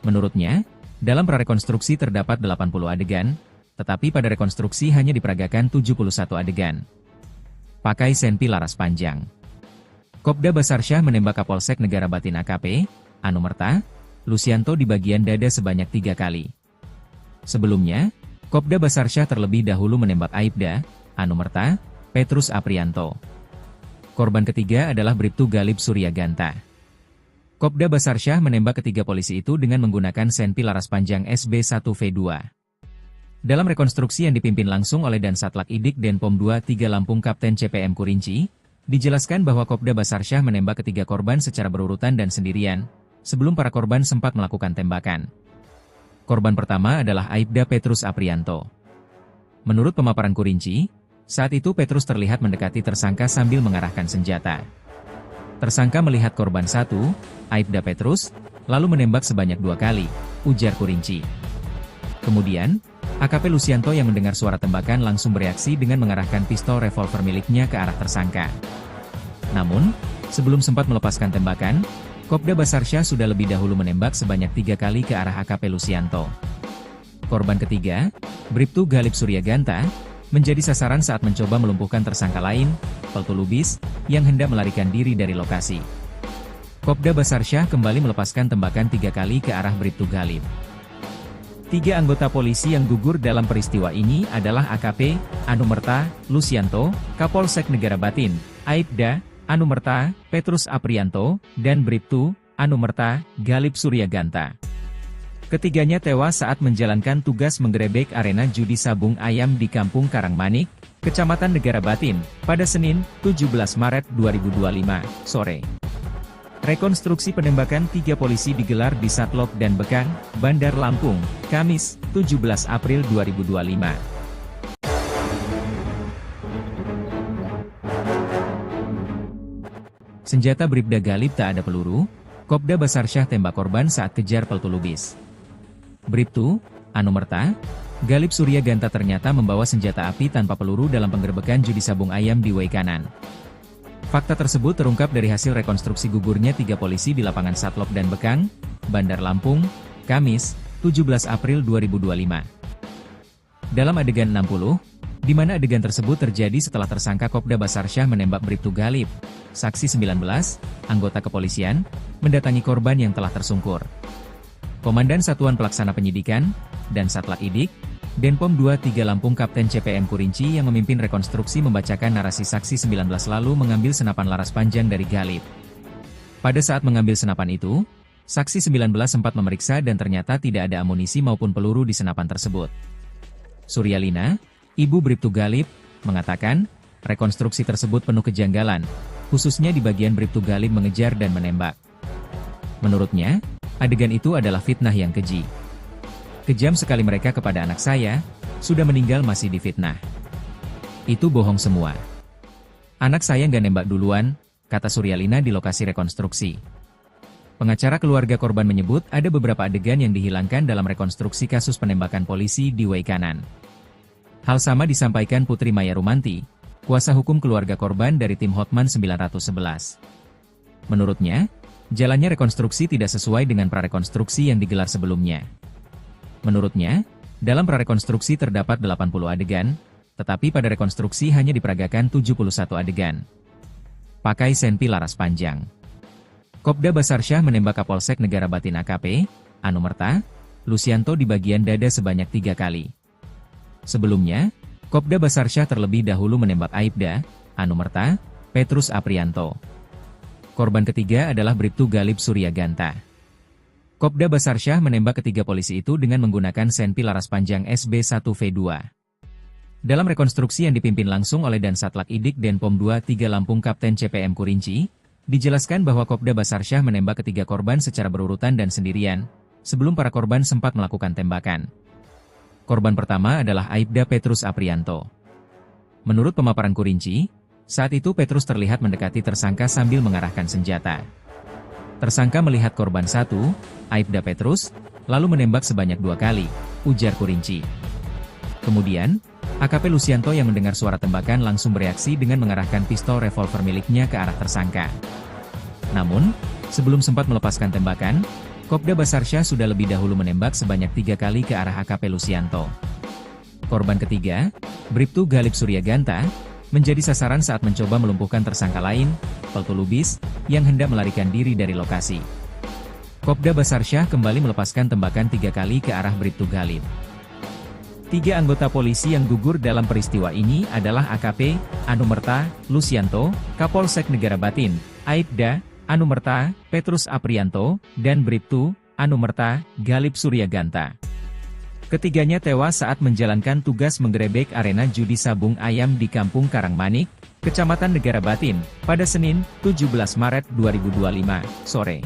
Menurutnya, dalam prarekonstruksi terdapat 80 adegan, tetapi pada rekonstruksi hanya diperagakan 71 adegan. Pakai senpi laras panjang. Kopda Basarsyah menembak Kapolsek Negara Batin AKP, Anumerta, Lusianto di bagian dada sebanyak 3 kali. Sebelumnya, Kopda Basarsyah terlebih dahulu menembak Aibda, Anumerta, Petrus Aprianto. Korban ketiga adalah Bribtu Galib Suryaganta. Kopda Basarsyah menembak ketiga polisi itu dengan menggunakan senpi laras panjang SB1V2. Dalam rekonstruksi yang dipimpin langsung oleh Dansatlak Idik Denpom 23 Lampung Kapten CPM Kurinci, dijelaskan bahwa Kopda Basarsyah menembak ketiga korban secara berurutan dan sendirian, sebelum para korban sempat melakukan tembakan. Korban pertama adalah Aibda Petrus Aprianto. Menurut pemaparan Kurinci, saat itu Petrus terlihat mendekati tersangka sambil mengarahkan senjata. Tersangka melihat korban satu, Aibda Petrus, lalu menembak sebanyak 2 kali, ujar Kurinci. Kemudian, AKP Lusianto yang mendengar suara tembakan langsung bereaksi dengan mengarahkan pistol revolver miliknya ke arah tersangka. Namun, sebelum sempat melepaskan tembakan, Kopda Basarsyah sudah lebih dahulu menembak sebanyak 3 kali ke arah AKP Lusianto. Korban ketiga, Bribtu Galib Suryaganta, menjadi sasaran saat mencoba melumpuhkan tersangka lain, Peltu Lubis, yang hendak melarikan diri dari lokasi. Kopda Basarsyah kembali melepaskan tembakan 3 kali ke arah Bribtu Galib. 3 anggota polisi yang gugur dalam peristiwa ini adalah AKP, Anumerta, Lusianto, Kapolsek Negara Batin, Aibda, Anumerta, Petrus Aprianto, dan Bribtu, Anumerta, Galib Suryaganta. Ketiganya tewas saat menjalankan tugas menggerebek arena judi sabung ayam di Kampung Karangmanik, Kecamatan Negara Batin, pada Senin, 17 Maret 2025, sore. Rekonstruksi penembakan 3 polisi digelar di Satlok dan Bekang, Bandar Lampung, Kamis, 17 April 2025. Senjata Bribda Galib tak ada peluru, Kopda Basarsyah tembak korban saat kejar Peltu Lubis. Bribtu, Anumerta, Galib Suryaganta ternyata membawa senjata api tanpa peluru dalam penggerebekan judi sabung ayam di Waikanan. Fakta tersebut terungkap dari hasil rekonstruksi gugurnya 3 polisi di lapangan Satlok dan Bekang, Bandar Lampung, Kamis, 17 April 2025. Dalam adegan 60, di mana adegan tersebut terjadi setelah tersangka Kopda Basarsyah menembak Bribtu Galib, saksi 19, anggota kepolisian, mendatangi korban yang telah tersungkur. Komandan Satuan Pelaksana Penyidikan, dan Satlak Idik, Denpom 23 Lampung Kapten CPM Kurinci yang memimpin rekonstruksi membacakan narasi saksi 19 lalu mengambil senapan laras panjang dari Galib. Pada saat mengambil senapan itu, saksi 19 sempat memeriksa dan ternyata tidak ada amunisi maupun peluru di senapan tersebut. Suryalina, ibu Bribtu Galib, mengatakan, rekonstruksi tersebut penuh kejanggalan, khususnya di bagian Bribtu Galib mengejar dan menembak. Menurutnya, adegan itu adalah fitnah yang keji. Kejam sekali mereka kepada anak saya, sudah meninggal masih difitnah. Itu bohong semua. Anak saya nggak nembak duluan, kata Suryalina di lokasi rekonstruksi. Pengacara keluarga korban menyebut ada beberapa adegan yang dihilangkan dalam rekonstruksi kasus penembakan polisi di Waikanan. Hal sama disampaikan Putri Maya Rumanti, kuasa hukum keluarga korban dari tim Hotman 911. Menurutnya, jalannya rekonstruksi tidak sesuai dengan prarekonstruksi yang digelar sebelumnya. Menurutnya, dalam prarekonstruksi terdapat 80 adegan, tetapi pada rekonstruksi hanya diperagakan 71 adegan. Pakai senpi laras panjang. Kopda Basarsyah menembak Kapolsek Negara Batin AKP, Anumerta, Lusianto di bagian dada sebanyak 3 kali. Sebelumnya, Kopda Basarsyah terlebih dahulu menembak Aibda, Anumerta, Petrus Aprianto. Korban ketiga adalah Bribtu Galib Suryaganta. Kopda Basarsyah menembak ketiga polisi itu dengan menggunakan senpi laras panjang SB1V2. Dalam rekonstruksi yang dipimpin langsung oleh Dan Satlak Idik Denpom 23 Lampung Kapten CPM Kurinci, dijelaskan bahwa Kopda Basarsyah menembak ketiga korban secara berurutan dan sendirian, sebelum para korban sempat melakukan tembakan. Korban pertama adalah Aibda Petrus Aprianto. Menurut pemaparan Kurinci, saat itu Petrus terlihat mendekati tersangka sambil mengarahkan senjata. Tersangka melihat korban satu, Aibda Petrus, lalu menembak sebanyak 2 kali, ujar Kurinci. Kemudian, AKP Lusianto yang mendengar suara tembakan langsung bereaksi dengan mengarahkan pistol revolver miliknya ke arah tersangka. Namun, sebelum sempat melepaskan tembakan, Kopda Basarsyah sudah lebih dahulu menembak sebanyak 3 kali ke arah AKP Lusianto. Korban ketiga, Bribtu Galib Suryaganta, menjadi sasaran saat mencoba melumpuhkan tersangka lain, Peltu Lubis, yang hendak melarikan diri dari lokasi. Kopda Basarsyah kembali melepaskan tembakan 3 kali ke arah Bribtu Galib. 3 anggota polisi yang gugur dalam peristiwa ini adalah AKP, Anumerta, Lusianto, Kapolsek Negara Batin, Aibda, Anumerta, Petrus Aprianto, dan Bribtu, Anumerta, Galib Suryaganta. Ketiganya tewas saat menjalankan tugas menggerebek arena judi sabung ayam di Kampung Karangmanik, Kecamatan Negara Batin, pada Senin, 17 Maret 2025, sore.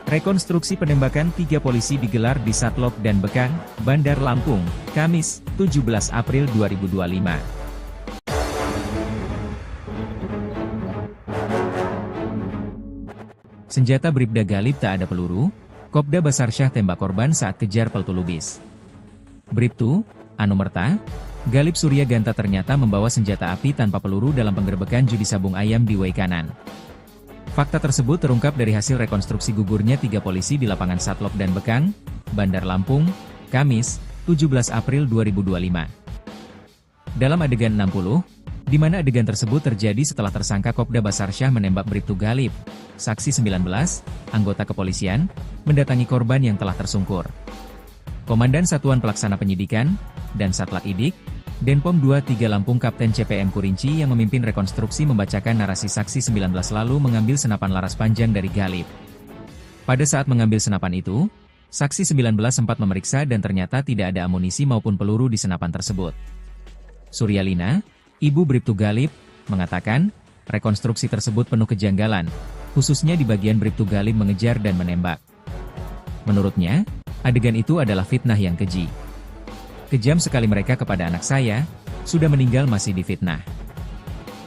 Rekonstruksi penembakan 3 polisi digelar di Satlok dan Bekang, Bandar Lampung, Kamis, 17 April 2025. Senjata Bribda Galib tak ada peluru, Kopda Basarsyah tembak korban saat kejar Peltu Lubis. Bribtu, Anumerta, Galib Suryaganta ternyata membawa senjata api tanpa peluru dalam penggerebekan judi sabung ayam di Waikanan. Fakta tersebut terungkap dari hasil rekonstruksi gugurnya 3 polisi di lapangan Satlok dan Bekang, Bandar Lampung, Kamis, 17 April 2025. Dalam adegan 60, di mana adegan tersebut terjadi setelah tersangka Kopda Basarsyah menembak Bribtu Galib, saksi 19, anggota kepolisian, mendatangi korban yang telah tersungkur. Komandan Satuan Pelaksana Penyidikan, dan Satlak Idik, Denpom 23 Lampung Kapten CPM Kurinci yang memimpin rekonstruksi membacakan narasi saksi 19 lalu mengambil senapan laras panjang dari Galib. Pada saat mengambil senapan itu, saksi 19 sempat memeriksa dan ternyata tidak ada amunisi maupun peluru di senapan tersebut. Suryalina, ibu Bribtu Galib, mengatakan, rekonstruksi tersebut penuh kejanggalan, khususnya di bagian Bribtu Galib mengejar dan menembak. Menurutnya, adegan itu adalah fitnah yang keji. Kejam sekali mereka kepada anak saya, sudah meninggal masih difitnah.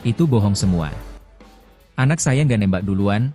Itu bohong semua. Anak saya nggak nembak duluan,